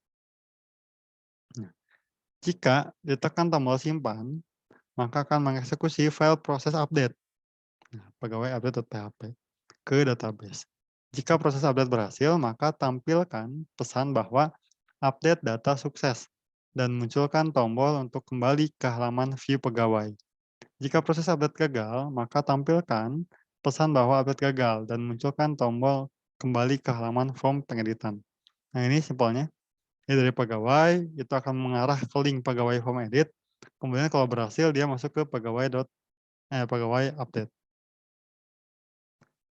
Nah, jika ditekan tombol simpan, maka akan mengeksekusi file proses update, nah, pegawai update.php, ke database. Jika proses update berhasil, maka tampilkan pesan bahwa update data sukses dan munculkan tombol untuk kembali ke halaman view pegawai. Jika proses update gagal, maka tampilkan pesan bahwa update gagal dan munculkan tombol kembali ke halaman form pengeditan. Nah, ini simpelnya. Ini dari pegawai, itu akan mengarah ke link pegawai form edit. Kemudian kalau berhasil dia masuk ke pegawai update.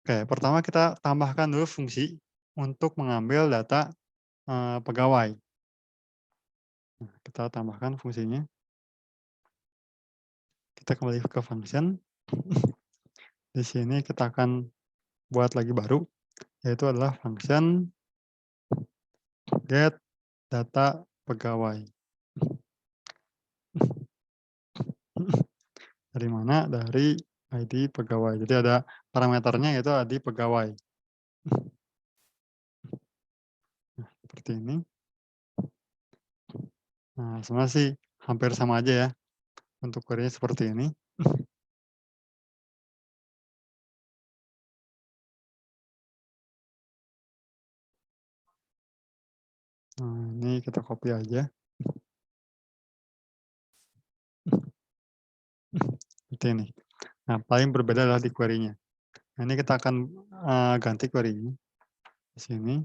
Oke, pertama kita tambahkan dulu fungsi untuk mengambil data pegawai. Nah, kita tambahkan fungsinya. Kita kembali ke function. Di sini kita akan buat lagi baru, yaitu adalah function get data pegawai. Dari mana? Dari ID pegawai. Jadi ada parameternya yaitu ID pegawai. Nah, seperti ini. Nah, sebenarnya sih hampir sama aja ya untuk query-nya seperti ini. Nah, ini kita copy aja. Seperti ini. Nah, paling berbeda adalah di query-nya. Nah, ini kita akan ganti query-nya. Di sini,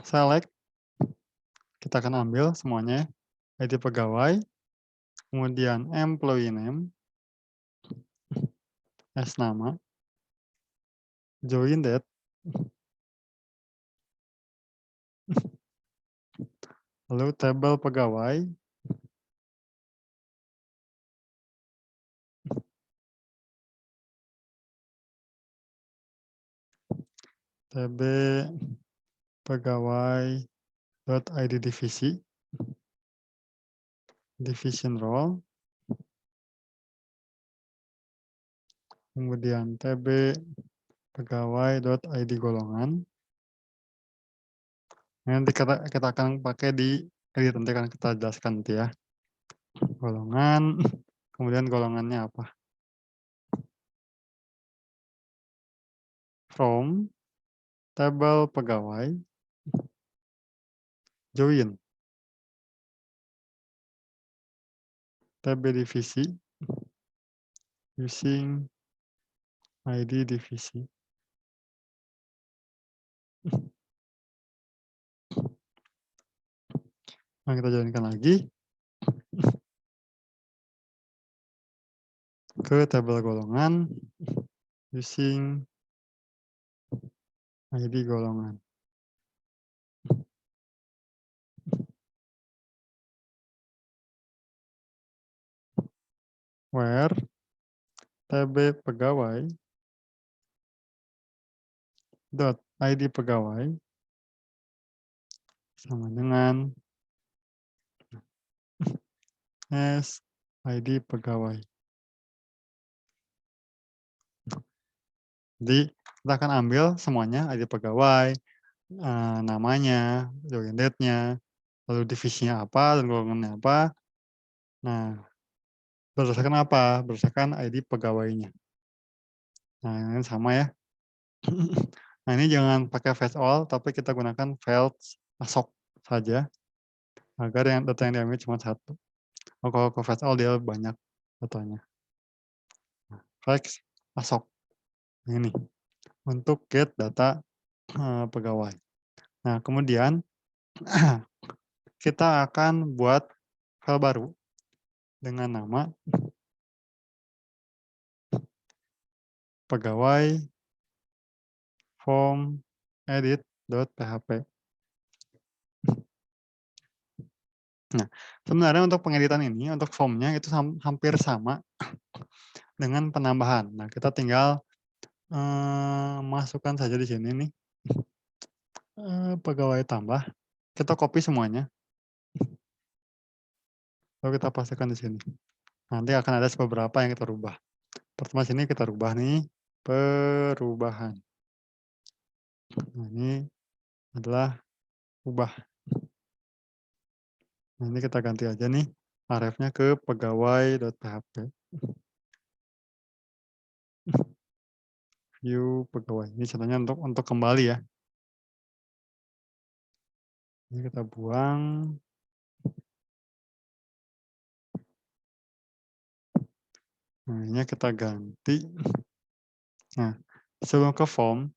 select, kita akan ambil semuanya, ID pegawai, kemudian employee name, as nama, join date, lalu tabel pegawai, tb pegawai .id divisi, division role, kemudian tb pegawai.id golongan. Nanti kita akan pakai di edit, nanti akan kita jelaskan nanti ya. Golongan, kemudian golongannya apa? From, tabel pegawai, join, tb divisi, using ID divisi. Nah, kita jalankan lagi ke tabel golongan using ID golongan. Where tb pegawai dot ID pegawai sama dengan S ID pegawai. Jadi kita akan ambil semuanya, ID pegawai, namanya, join date-nya, lalu divisinya apa dan golongannya apa. Nah, berdasarkan apa? Berdasarkan ID pegawainya. Nah, ini sama ya. Nah, ini jangan pakai fetch all, tapi kita gunakan fetch masuk saja, agar yang data yang diambil cuma satu. Oh, kalau ke fetch all dia banyak datanya. Fetch masuk. Nah, ini untuk get data pegawai. Nah, kemudian kita akan buat file baru dengan nama pegawai form edit.php. Nah, sebenarnya untuk pengeditan ini, untuk formnya itu hampir sama dengan penambahan. Nah, kita tinggal masukkan saja di sini nih, pegawai tambah, kita copy semuanya, lalu kita pastikan di sini. Nanti akan ada beberapa yang kita rubah. Pertama sini kita rubah nih, perubahan. Nah, ini adalah ubah. Nah, ini kita ganti aja nih, arefnya ke pegawai.php. View pegawai. Ini contohnya untuk kembali ya. Ini kita buang. Nah, ini kita ganti. Nah, sebelum ke form,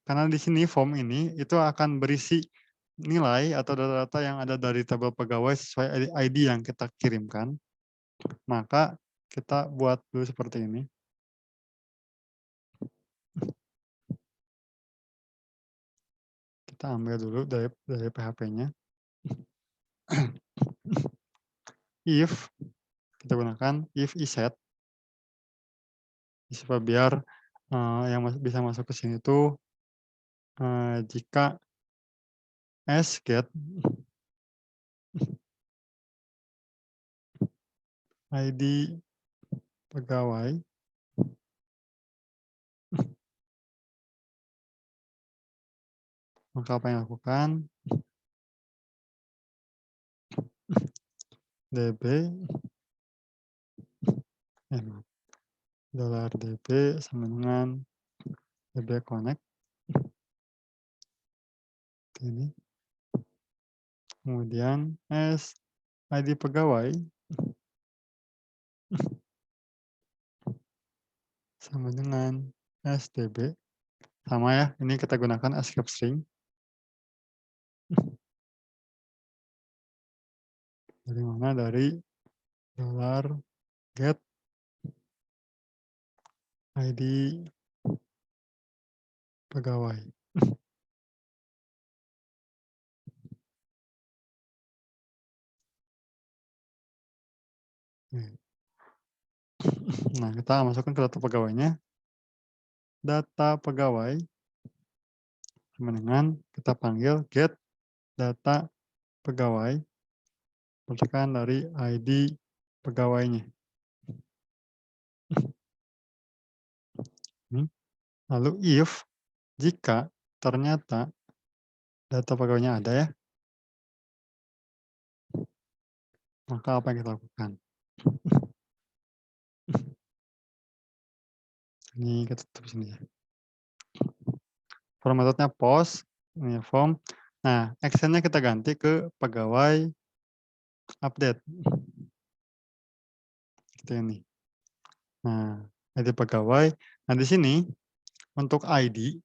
karena di sini form ini itu akan berisi nilai atau data-data yang ada dari tabel pegawai sesuai ID yang kita kirimkan, maka kita buat dulu seperti ini. Kita ambil dulu dari PHP-nya. If, kita gunakan if iset, supaya biar yang bisa masuk ke sini tuh jika get ID pegawai, maka apa yang dilakukan? DB, maaf, $DB sama dengan DB connect. Ini. Kemudian ID pegawai sama dengan SDB. Sama ya, ini kita gunakan escape string. Dari mana? Dari $get ID pegawai. Nah, kita masukkan ke data pegawainya. Data pegawai sama dengan kita panggil get data pegawai berdasarkan dari ID pegawainya. Lalu if jika ternyata data pegawainya ada ya, maka apa yang kita lakukan? Ini kita tutup sini ya. Form metodenya post, ini form. Nah, actionnya kita ganti ke pegawai update. Seperti ini. Nah, ID pegawai. Nah, di sini untuk ID,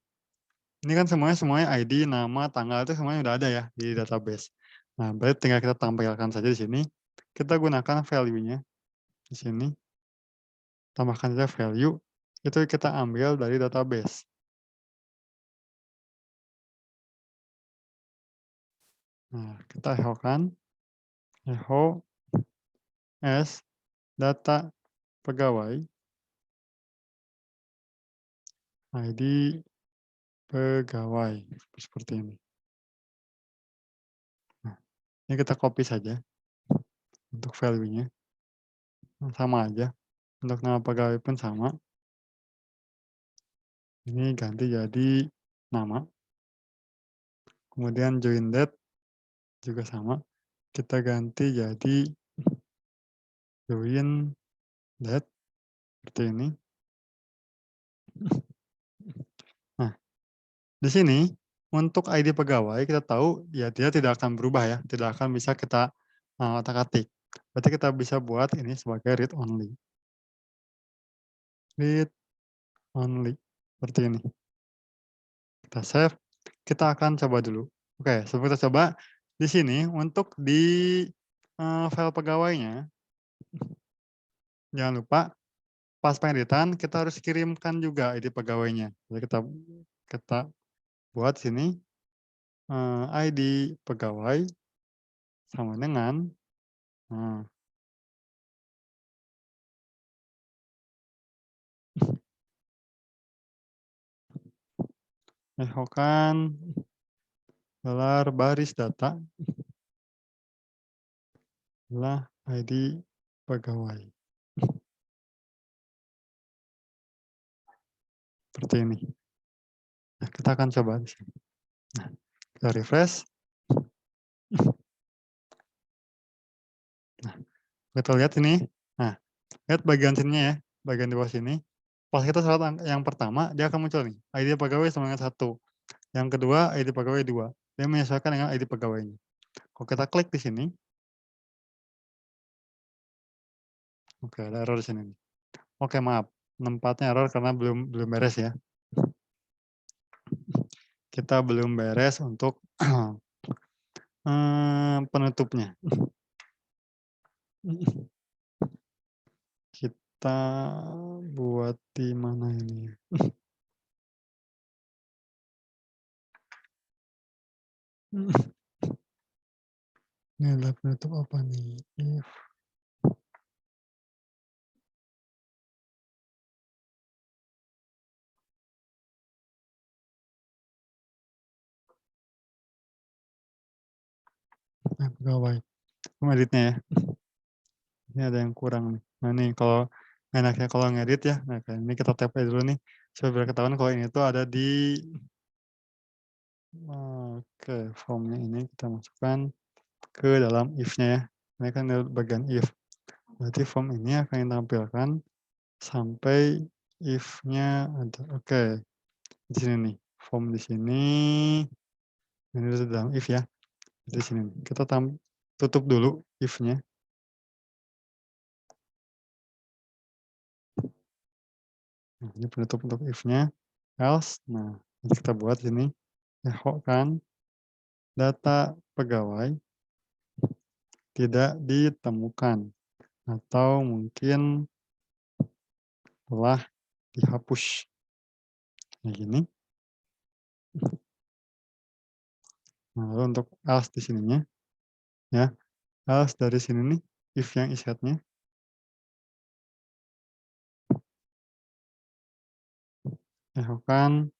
ini kan semuanya ID, nama, tanggal itu semuanya udah ada ya di database. Nah, berarti tinggal kita tampilkan saja di sini. Kita gunakan value-nya di sini. Tambahkan saja value. Itu kita ambil dari database. Nah, kita echo-kan. Echo as data pegawai. ID pegawai. Seperti ini. Ini kita copy saja untuk value-nya, sama aja. Untuk nama pegawai pun sama, ini ganti jadi nama, kemudian join date juga sama, kita ganti jadi join date, seperti ini. Nah, di sini untuk ID pegawai kita tahu ya dia tidak akan berubah ya, tidak akan bisa kita, otak-atik. Berarti kita bisa buat ini sebagai read only. Read only, seperti ini. Kita save, kita akan coba dulu. Oke, sebelum kita coba, di sini untuk di, file pegawainya, jangan lupa pas pengeditan kita harus kirimkan juga ID pegawainya. Jadi kita buat sini, ID pegawai sama dengan, nah, echokan gelar baris data adalah ID pegawai, seperti ini. Nah, kita akan coba di sini. Nah, kita refresh. Nah, kita lihat ini. Nah, lihat bagian sininya ya, bagian di bawah sini. Pas kita saat yang pertama, dia akan muncul nih, ID pegawai sama dengan 1. Yang kedua, ID pegawai 2. Dia menyesuaikan dengan ID pegawainya. Kalau kita klik di sini, oke, ada error di sini nih. Oke, maaf, tempatnya error karena belum belum beres ya. Kita belum beres untuk, penutupnya. Kita buat di mana ini ya? Ini adalah penutup apa nih? If pegawai. Ngeditnya ya. Ini ada yang kurang nih. Nah nih kalau enaknya kalau ngedit ya, nah kayak ini kita tap aja dulu nih, supaya biar ketahuan kalau ini tuh ada di, oke, formnya ini kita masukkan ke dalam if-nya ya. Ini kan ada bagian if. Berarti form ini akan ditampilkan sampai if-nya ada. Oke, di sini nih, form di sini, ini udah dalam if ya, di sini nih. Kita tutup dulu if-nya. Nah, ini penutup untuk if-nya, else. Nah, nanti kita buat sini, echo kan data pegawai tidak ditemukan atau mungkin telah dihapus. Kayak gini. Nah, lalu untuk else di sininya, ya, else dari sini nih, if yang isetnya, echokan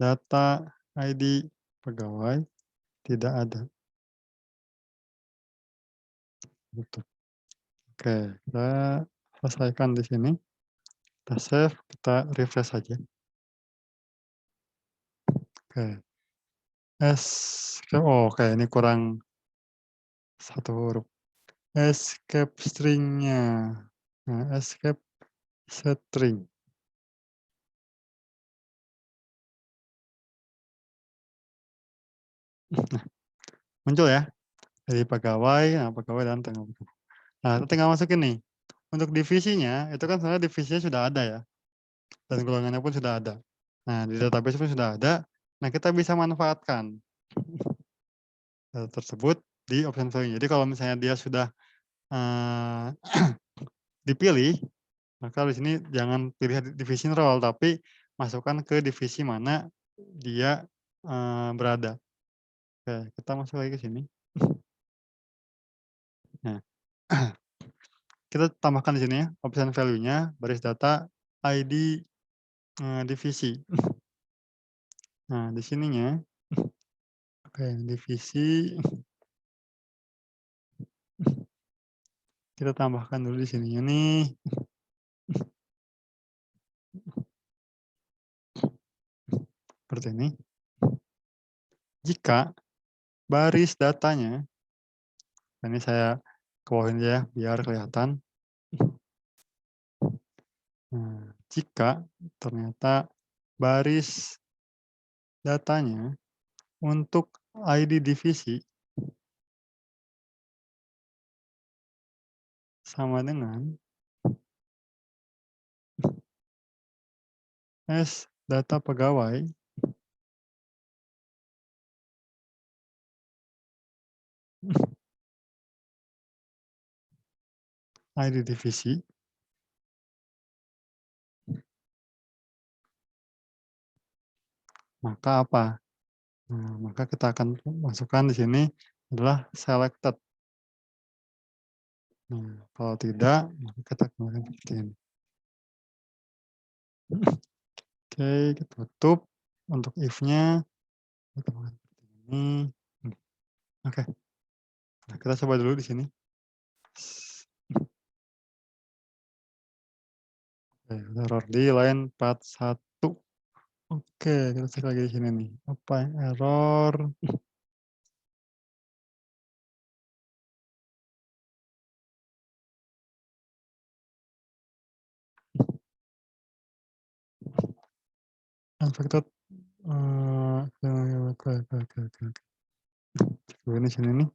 data ID pegawai tidak ada. Gitu. Oke, kita selesaikan di sini. Kita save, kita refresh saja. Oke. Oh, oke, ini kurang satu huruf. Escape string-nya. Nah, escape string. Nah, muncul ya, dari pegawai, nah pegawai dan tanggal pegawai. Nah, kita tinggal masukin nih. Untuk divisinya, itu kan sebenarnya divisinya sudah ada ya, dan golongannya pun sudah ada. Nah, di database pun sudah ada. Nah, kita bisa manfaatkan data tersebut di option value. Jadi kalau misalnya dia sudah, eee, dipilih, maka di sini jangan pilih divisi role, tapi masukkan ke divisi mana dia, berada. Oke, kita masuk lagi ke sini. Nah, kita tambahkan di sini ya, option value-nya, baris data, ID, divisi. Nah, di sininya, oke, divisi Kita tambahkan dulu di sininya nih, seperti ini. Jika baris datanya, ini saya ke bawahin aja ya, biar kelihatan. Nah, jika ternyata baris datanya untuk ID divisi sama dengan S data pegawai ID divisi, maka apa? Nah, maka kita akan masukkan di sini adalah selected. Nah, kalau tidak, maka kita keluarkan seperti ini. Oke, kita tutup. Untuk if-nya, kita buat seperti ini. Oke, nah kita coba dulu di sini. Oke, error di line 41. Oke, kita cek lagi di sini nih. Apa yang error? Unexpected. Oke, oke, oke, oke, oke. Cek dulu di sini nih.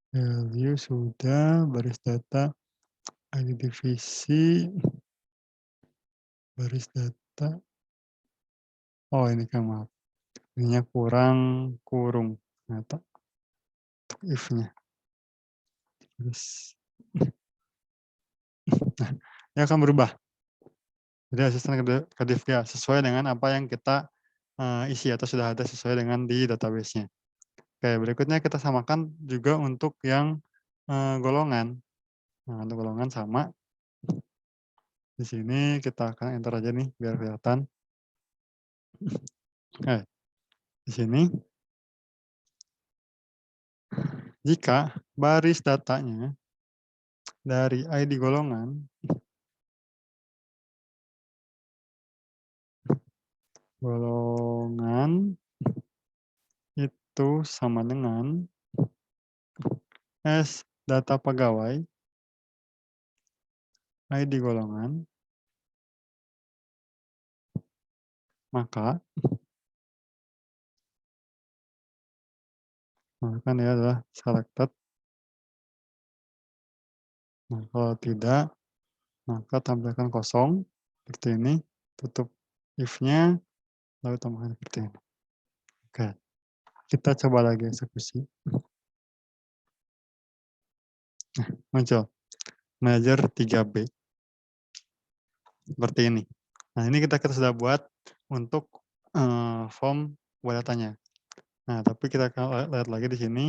Value sudah, baris data, ID divisi, baris data. Oh ini kan maaf, ininya kurang kurung ternyata untuk if-nya. Terus, nah ini akan berubah. Jadi asisten kedif ya, sesuai dengan apa yang kita isi atau sudah ada sesuai dengan di database-nya. Oke, berikutnya kita samakan juga untuk yang golongan. Nah, untuk golongan sama, di sini kita akan enter aja nih biar kelihatan. Oke, di sini jika baris datanya dari ID golongan, golongan itu sama dengan S data pegawai, ID golongan, maka maka dia adalah selected. Nah, kalau tidak, maka tampilkan kosong seperti ini, tutup if-nya, lalu tambahkan seperti ini. Oke, kita coba lagi eksekusi. Muncul manajer 3B seperti ini. Nah, ini kita sudah buat untuk form ubah datanya. Nah, tapi kita akan lihat lagi di sini.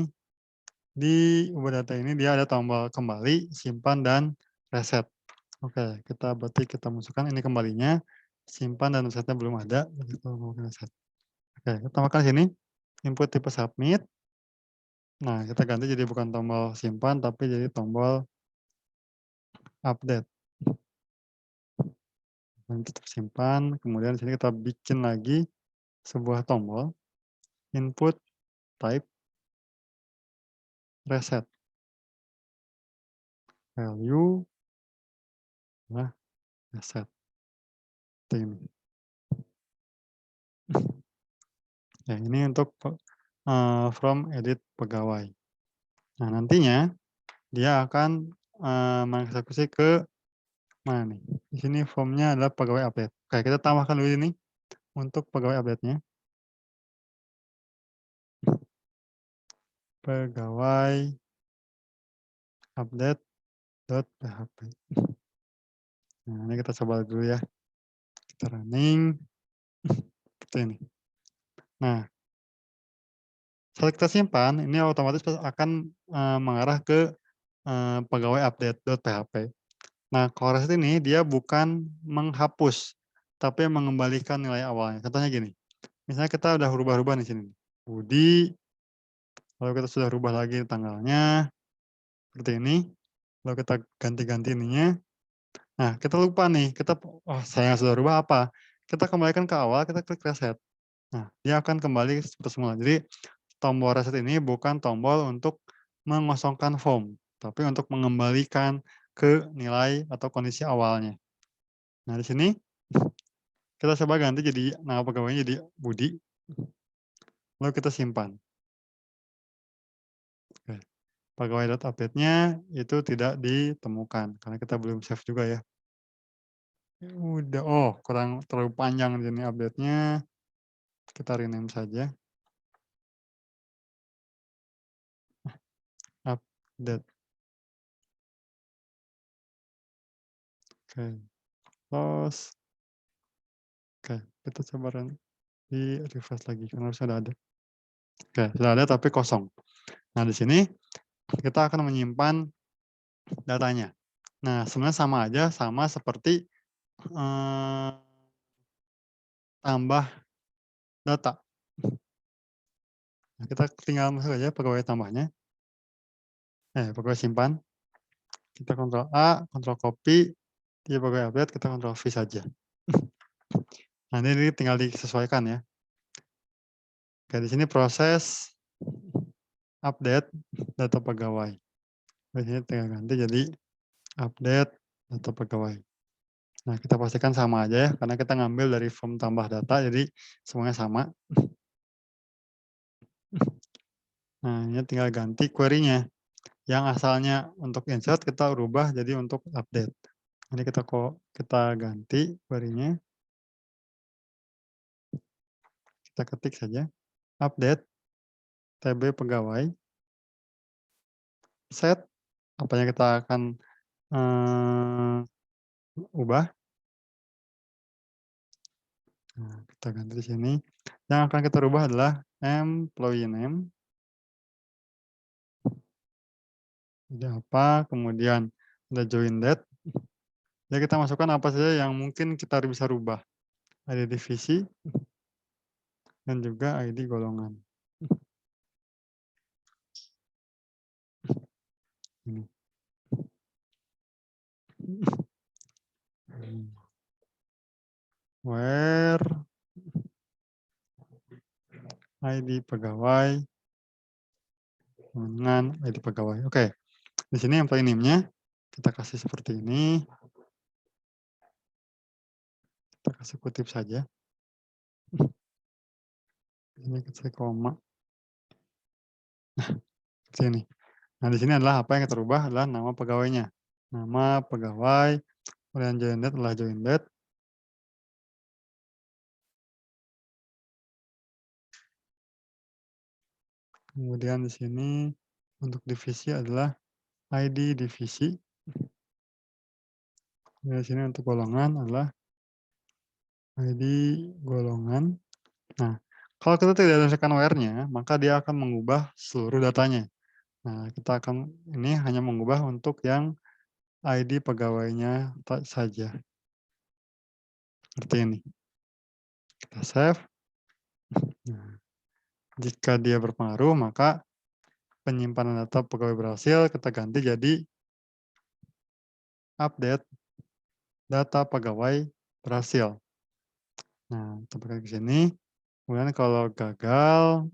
Di ubah data ini dia ada tombol kembali, simpan, dan reset. Oke, berarti kita masukkan ini kembalinya, simpan dan resetnya belum ada, jadi kita mau reset. Oke, kita tambahkan sini, input tipe submit. Nah, kita ganti jadi bukan tombol simpan, tapi jadi tombol update. Dan tetap simpan, kemudian di sini kita bikin lagi sebuah tombol, input type reset. Value, nah, reset. Seperti ini. Ya, ini untuk from edit pegawai. Nah, nantinya dia akan mengeksekusi ke mana nih? Di sini formnya adalah pegawai update. Oke, kita tambahkan dulu ini untuk pegawai update-nya. Pegawai update.php. Nah, ini kita coba dulu ya. Kita running. Seperti ini. Nah, saat kita simpan, ini otomatis akan mengarah ke pegawai update.php. Nah, kalau reset ini dia bukan menghapus, tapi mengembalikan nilai awalnya. Contohnya gini, misalnya kita udah rubah-rubah di sini, Budi, lalu kita sudah rubah lagi tanggalnya, seperti ini, lalu kita ganti-ganti ininya. Nah, kita lupa nih, "Oh, saya yang sudah rubah apa?" Kita kembalikan ke awal, kita klik reset. Nah, dia akan kembali seperti semula. Jadi, tombol reset ini bukan tombol untuk mengosongkan form, tapi untuk mengembalikan ke nilai atau kondisi awalnya. Nah, di sini kita coba ganti jadi nama pegawainya jadi Budi, lalu kita simpan. Oke, pegawai.update-nya itu tidak ditemukan, karena kita belum save juga ya. Udah, oh kurang terlalu panjang ini update-nya, kita rename saja, update. Oke, close. Oke, kita coba di-refresh lagi, karena harusnya udah ada. Oke, sudah ada tapi kosong. Nah, di sini kita akan menyimpan datanya. Nah, sebenarnya sama aja, sama seperti, eee, tambah data. Nah, kita tinggal masuk aja pegawai tambahnya, pegawai simpan, kita Ctrl A, Ctrl copy, di pegawai update kita Ctrl V saja. Nah, ini tinggal disesuaikan ya. Oke, di sini proses update data pegawai. Di sini tinggal ganti jadi update data pegawai. Nah, kita pastikan sama aja ya, karena kita ngambil dari form tambah data, jadi semuanya sama. Nah, ini tinggal ganti query-nya. Yang asalnya untuk insert kita rubah jadi untuk update. Ini kita ganti query-nya, kita ketik saja, update TB pegawai, set, apa yang kita akan, ubah. Nah, kita ganti di sini. Yang akan kita rubah adalah employee name, jadi apa, kemudian ada join date, ya kita masukkan apa saja yang mungkin kita bisa rubah. ID divisi dan juga ID golongan. Ini. Where ID pegawai dengan ID pegawai. Oke, di sini employee name-nya kita kasih seperti ini, kita kasih kutip saja. Ini kasih koma, seperti ini. Nah, di sini adalah apa yang kita rubah adalah nama pegawainya. Nama pegawai, kemudian join date adalah join date. Kemudian di sini untuk divisi adalah ID divisi. Di sini untuk golongan adalah ID golongan. Nah, kalau kita tidak menyelesaikan where-nya, maka dia akan mengubah seluruh datanya. Nah, kita akan ini hanya mengubah untuk yang ID pegawainya saja. Seperti ini. Kita save. Nah, jika dia berpengaruh, maka penyimpanan data pegawai berhasil, kita ganti jadi update data pegawai berhasil. Nah, kita pakai di sini. Kemudian kalau gagal,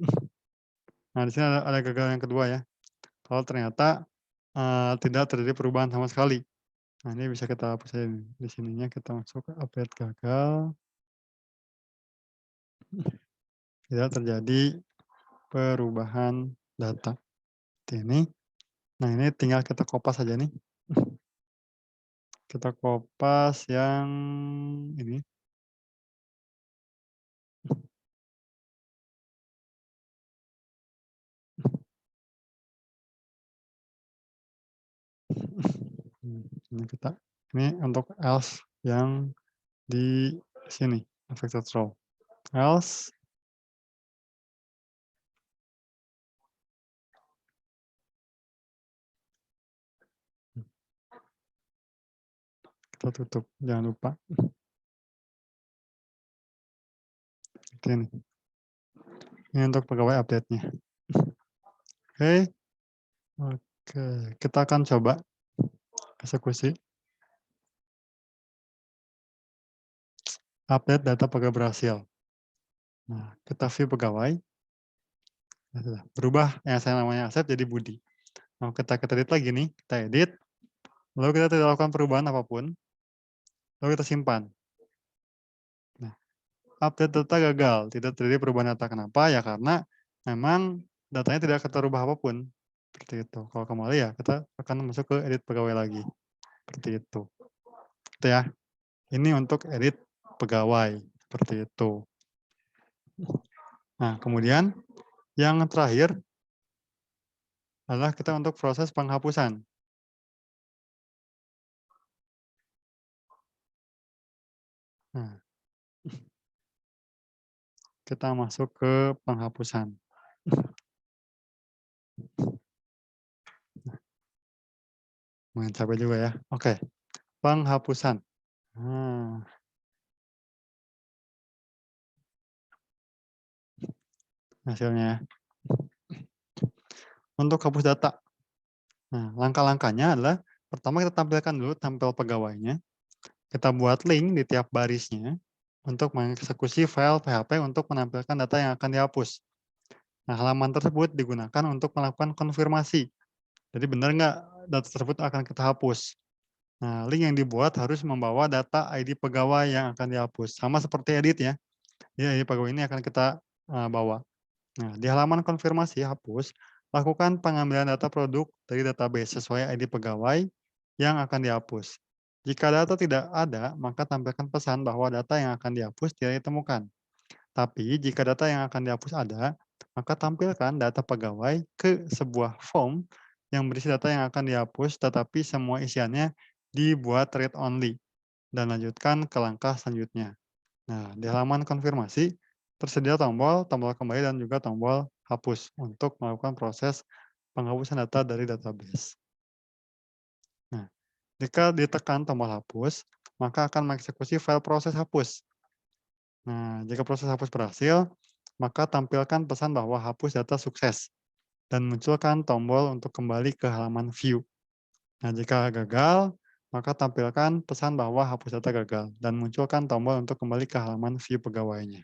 nah di sini ada gagal yang kedua ya. Kalau ternyata tidak terjadi perubahan sama sekali. Nah, ini bisa kita hapus aja nih. Di sininya kita masuk ke update gagal. Tidak terjadi perubahan data. Seperti ini. Nah, ini tinggal kita kopas saja nih. Kita kopas yang ini. Ini untuk else yang di sini, affected row. Else kita tutup, jangan lupa. Oke nih, ini untuk pegawai update-nya. Oke, oke, kita akan coba eksekusi update data pegawai berhasil. Nah, kita view pegawai, nah sudah berubah yang saya namanya Asep jadi Budi. Nah, kita edit lagi nih, kita edit, lalu kita tidak lakukan perubahan apapun, lalu kita simpan. Nah, update data gagal, tidak terjadi perubahan data. Kenapa? Ya karena memang datanya tidak akan terubah apapun. Seperti itu. Kalau kembali ya kita akan masuk ke edit pegawai lagi. Seperti itu. Itu ya. Ini untuk edit pegawai. Seperti itu. Nah, kemudian yang terakhir adalah kita untuk proses penghapusan. Nah, kita masuk ke penghapusan. Lumayan capek juga ya. Oke, penghapusan. Nah, hasilnya. Untuk hapus data. Nah, langkah-langkahnya adalah pertama kita tampilkan dulu tampil pegawainya. Kita buat link di tiap barisnya untuk mengeksekusi file PHP untuk menampilkan data yang akan dihapus. Nah, halaman tersebut digunakan untuk melakukan konfirmasi. Jadi benar nggak data tersebut akan kita hapus. Nah, link yang dibuat harus membawa data ID pegawai yang akan dihapus. Sama seperti edit ya. Jadi ID pegawai ini akan kita bawa. Nah, di halaman konfirmasi hapus, lakukan pengambilan data produk dari database sesuai ID pegawai yang akan dihapus. Jika data tidak ada, maka tampilkan pesan bahwa data yang akan dihapus tidak ditemukan. Tapi jika data yang akan dihapus ada, maka tampilkan data pegawai ke sebuah form yang berisi data yang akan dihapus, tetapi semua isiannya dibuat read only dan lanjutkan ke langkah selanjutnya. Nah, di halaman konfirmasi tersedia tombol kembali dan juga tombol hapus untuk melakukan proses penghapusan data dari database. Nah, jika ditekan tombol hapus, maka akan mengeksekusi file proses hapus. Nah, jika proses hapus berhasil, maka tampilkan pesan bahwa hapus data sukses dan munculkan tombol untuk kembali ke halaman view. Nah, jika gagal, maka tampilkan pesan bahwa hapus data gagal dan munculkan tombol untuk kembali ke halaman view pegawainya.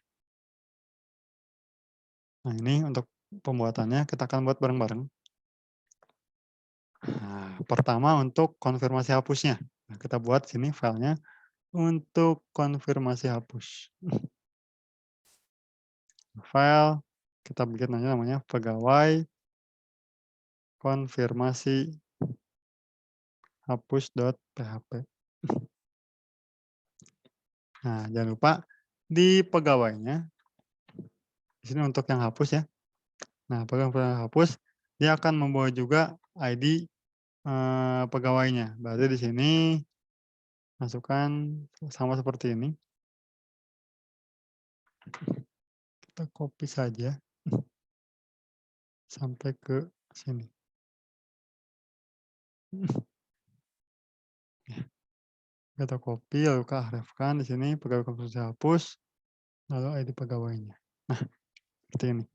Nah, ini untuk pembuatannya kita akan buat bareng-bareng. Nah, pertama untuk konfirmasi hapusnya. Nah, kita buat sini filenya untuk konfirmasi hapus. File, kita bikin aja namanya pegawai konfirmasi hapus.php. Nah, jangan lupa di pegawainya, di sini untuk yang hapus ya. Nah, pegawai hapus, dia akan membawa juga ID pegawainya. Berarti di sini masukkan sama seperti ini. Kita copy saja sampai ke sini. Kita copy lalu kita ahrefkan di sini pegawai konfirmasi hapus, lalu ID pegawainya. Nah, seperti ini.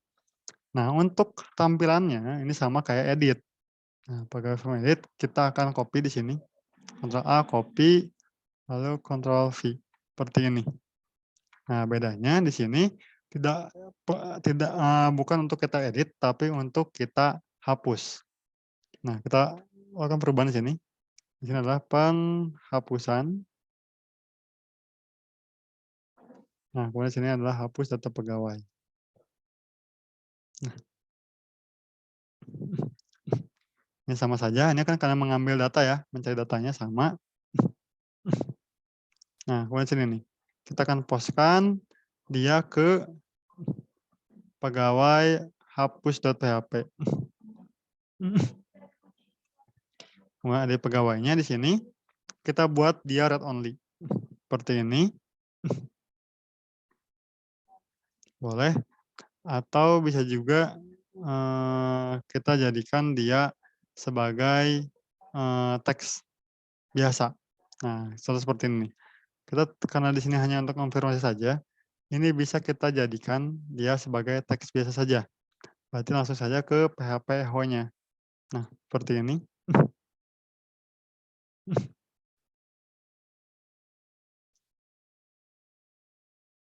Nah, untuk tampilannya ini sama kayak edit. Nah, pegawai form edit kita akan copy di sini. Ctrl A, copy, lalu Ctrl V. Seperti ini. Nah, bedanya di sini tidak bukan untuk kita edit, tapi untuk kita hapus. Nah, kita lakukan perubahan di sini. Di sini adalah penghapusan. Nah, kemudian di sini adalah hapus data pegawai. Nah, ini sama saja, ini kan karena mengambil data ya, mencari datanya sama. Nah, kemudian sini nih, kita akan postkan dia ke pegawai hapus.php. Kemudian ada pegawainya di sini, kita buat dia read only. Seperti ini. Boleh. Atau bisa juga kita jadikan dia sebagai teks biasa. Nah, contoh seperti ini. Karena di sini hanya untuk konfirmasi saja, ini bisa kita jadikan dia sebagai teks biasa saja. Berarti langsung saja ke PHP Echo-nya. Nah, seperti ini.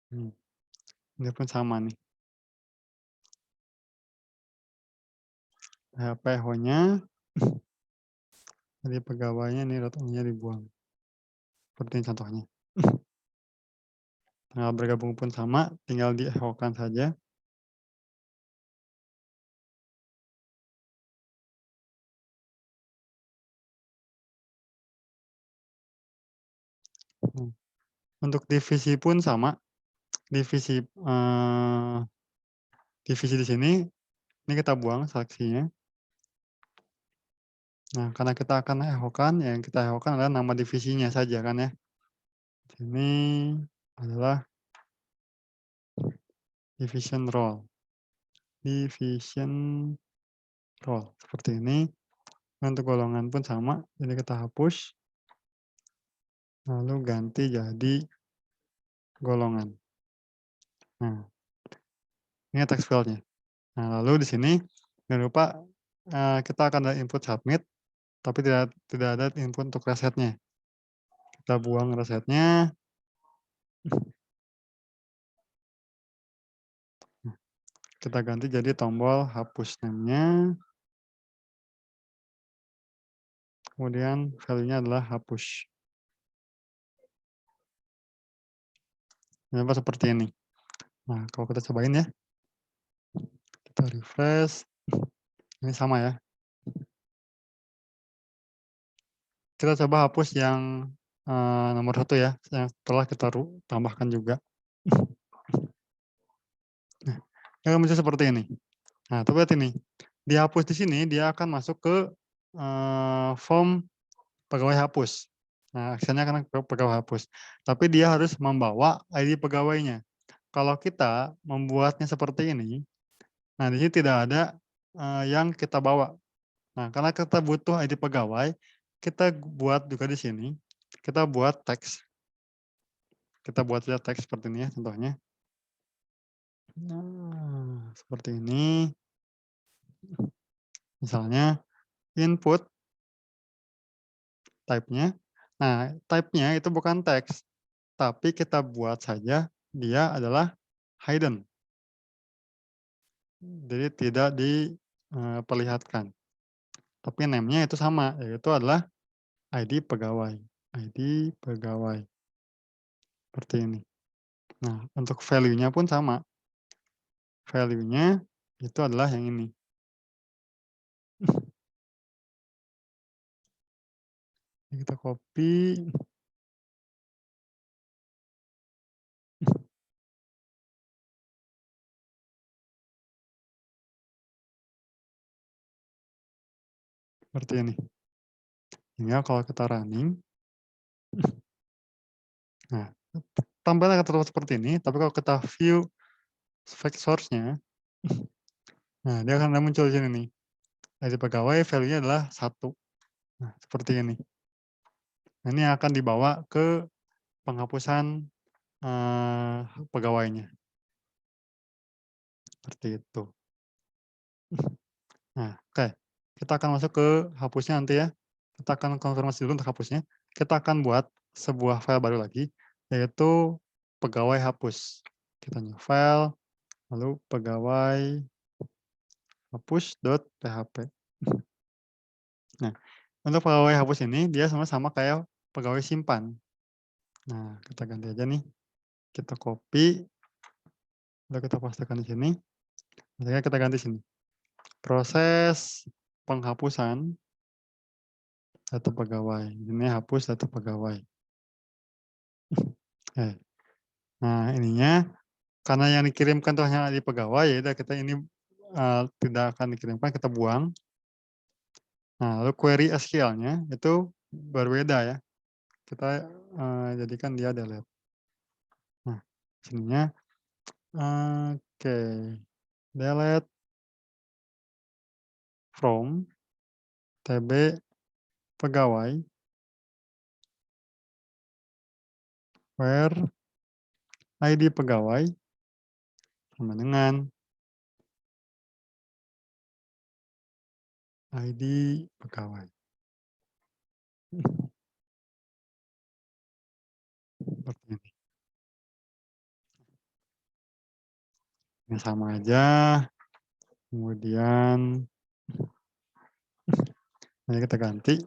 Hmm, ini pun sama nih. PHP Echo-nya, jadi pegawainya nih .uni-nya dibuang. Seperti ini contohnya. Tanggal bergabung pun sama, tinggal diechokan saja. Hmm. Untuk divisi pun sama, divisi, divisi di sini, ini kita buang seleksinya. Nah, karena kita akan echokan, yang kita echokan adalah nama divisinya saja kan ya. Ini adalah division role, division role, seperti ini. Untuk golongan pun sama, ini kita hapus, lalu ganti jadi golongan. Nah, ini text file-nya. Nah, lalu di sini jangan lupa, kita akan ada input submit, tapi tidak ada input untuk resetnya. Kita buang resetnya. Kita ganti jadi tombol hapus name-nya, kemudian value-nya adalah hapus. Kenapa seperti ini. Nah, kalau kita cobain ya, kita refresh, ini sama ya. Kita coba hapus yang, nomor 1 ya, yang telah kita tambahkan juga. Nah, yang muncul seperti ini. Nah, tapi lihat ini, dihapus di sini dia akan masuk ke, form pegawai hapus. Nah, actionnya akan ke pegawai hapus, tapi dia harus membawa ID pegawainya. Kalau kita membuatnya seperti ini, nah di sini tidak ada, yang kita bawa. Nah, karena kita butuh ID pegawai, kita buat juga di sini, kita buat teks. Kita buat saja teks seperti ini ya contohnya. Nah, seperti ini. Misalnya input type-nya. Nah, type-nya itu bukan teks, tapi kita buat saja dia adalah hidden. Jadi tidak diperlihatkan. Tapi name-nya itu sama, yaitu adalah ID pegawai. ID pegawai. Seperti ini. Nah, untuk value-nya pun sama. Value-nya itu adalah yang ini. Kita copy. Seperti ini. Sehingga kalau kita running, nah, tampilannya akan terlihat seperti ini, tapi kalau kita view fake source-nya, nah dia akan muncul di sini nih. ID pegawai value-nya adalah 1. Nah, seperti ini. Nah, ini akan dibawa ke penghapusan, pegawainya. Seperti itu. Nah, oke. Kita akan masuk ke hapusnya nanti ya. Kita akan konfirmasi dulu untuk hapusnya. Kita akan buat sebuah file baru lagi, yaitu pegawai hapus. Kita new file, lalu pegawai hapus.php. Nah, untuk pegawai hapus ini dia sama-sama kayak pegawai simpan. Nah, kita ganti aja nih. Kita copy, lalu kita pastekan di sini. Misalnya kita ganti sini. Proses penghapusan data pegawai. Ini hapus data pegawai. Oke. Nah, ininya karena yang dikirimkan tuh hanya di pegawai, ya udah kita ini, tidak akan dikirimkan, kita buang. Nah, lalu query SQL-nya itu berbeda ya. Kita, jadikan dia delete. Nah, sininya, oke, delete from tb pegawai where ID pegawai sama dengan ID pegawai. Seperti ini. Ini sama aja, kemudian ini kita ganti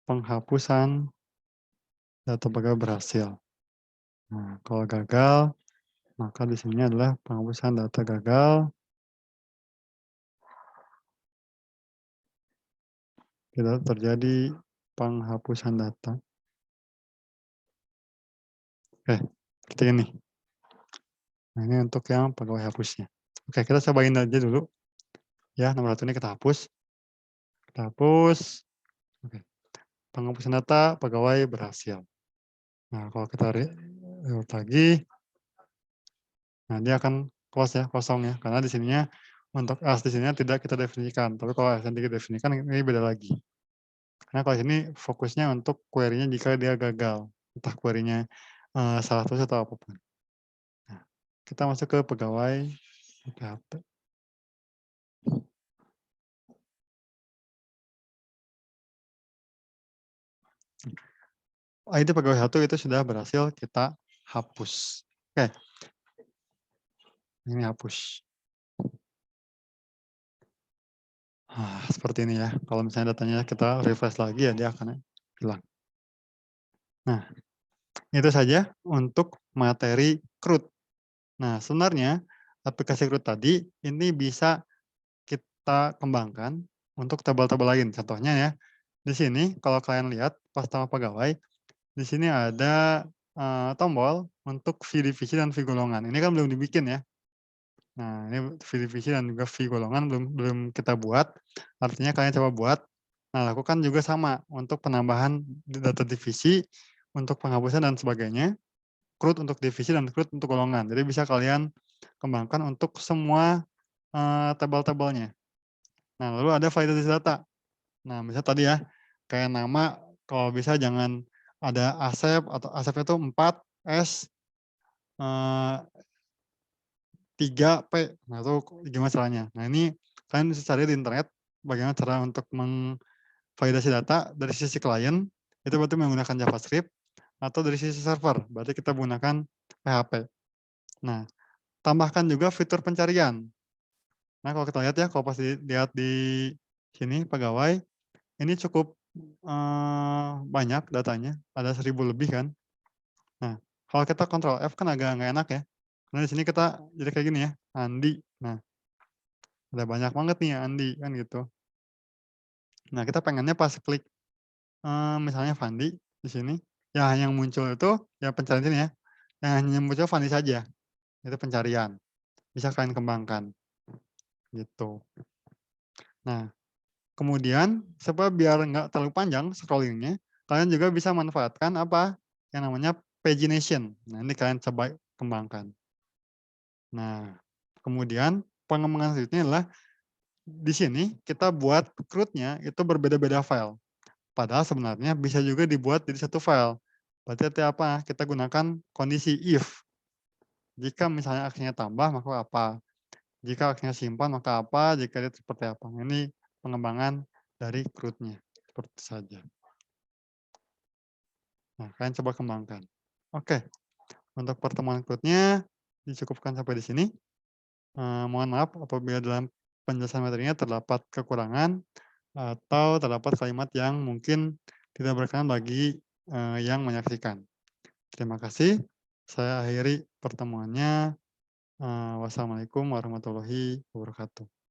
penghapusan data pegawai berhasil. Nah, kalau gagal, maka di sini adalah penghapusan data gagal, tidak terjadi penghapusan data. Oke, seperti ini. Nah, ini untuk yang pegawai hapusnya. Oke, kita cobain aja dulu. Ya, nomor 1 ini kita hapus. Kita hapus. Oke. Penghapusan data pegawai berhasil. Nah, kalau kita reload lagi, nah dia akan close ya, kosong ya. Karena di sininya untuk else di sininya tidak kita definisikan. Tapi kalau else yang didefinisikan ini beda lagi. Karena kalau ini fokusnya untuk query-nya jika dia gagal. Entah query-nya salah tulis atau apapun. Nah, kita masuk ke pegawai PHP. ID pegawai 1 itu sudah berhasil kita hapus. Oke. Ini hapus. Seperti ini ya. Kalau misalnya datanya kita refresh lagi ya dia akan hilang. Nah, itu saja untuk materi CRUD. Nah, sebenarnya aplikasi CRUD tadi ini bisa kita kembangkan untuk tabel-tabel lain. Contohnya ya, di sini kalau kalian lihat pas nama pegawai, di sini ada tombol untuk V divisi dan V golongan. Ini kan belum dibikin ya. Nah, ini V divisi dan juga V golongan belum belum kita buat. Artinya kalian coba buat. Nah, lakukan juga sama untuk penambahan data divisi, untuk penghapusan dan sebagainya. CRUD untuk divisi dan CRUD untuk golongan. Jadi bisa kalian kembangkan untuk semua tabel-tabelnya. Nah, lalu ada validasi data. Nah, misalnya tadi ya, kayak nama kalau bisa jangan ada Asep atau Asep itu 4 S 3P. Nah, itu gimana caranya? Nah, ini kalian bisa cari di internet bagaimana cara untuk mengvalidasi data dari sisi klien, itu berarti menggunakan JavaScript, atau dari sisi server, berarti kita menggunakan PHP. Nah, tambahkan juga fitur pencarian. Nah, kalau kita lihat ya, kalau pas dilihat di sini pegawai, ini cukup banyak datanya, ada 1000 lebih kan. Nah, kalau kita Ctrl F kan agak nggak enak ya. Karena di sini kita jadi kayak gini ya, Andi. Nah, ada banyak banget nih Andi kan gitu. Nah, kita pengennya pas klik misalnya Fandi di sini, ya yang muncul itu ya pencarian sini ya, yang hanya muncul Fandi saja, itu pencarian. Bisa kalian kembangkan, gitu. Nah, kemudian supaya biar nggak terlalu panjang scrollingnya, kalian juga bisa manfaatkan apa, yang namanya pagination. Nah, ini kalian coba kembangkan. Nah, kemudian pengembangan selanjutnya adalah di sini kita buat CRUD-nya itu berbeda-beda file. Padahal sebenarnya bisa juga dibuat jadi satu file. Berarti artinya apa? Kita gunakan kondisi if. Jika misalnya aksinya tambah, maka apa? Jika aksinya simpan, maka apa? Jika dia seperti apa? Ini pengembangan dari CRUD-nya. Seperti saja. Nah, kalian coba kembangkan. Oke, untuk pertemuan CRUD-nya dicukupkan sampai di sini. Mohon maaf apabila dalam penjelasan materinya terdapat kekurangan atau terdapat kalimat yang mungkin tidak berkenan bagi yang menyaksikan. Terima kasih. Saya akhiri pertemuannya. Wassalamualaikum warahmatullahi wabarakatuh.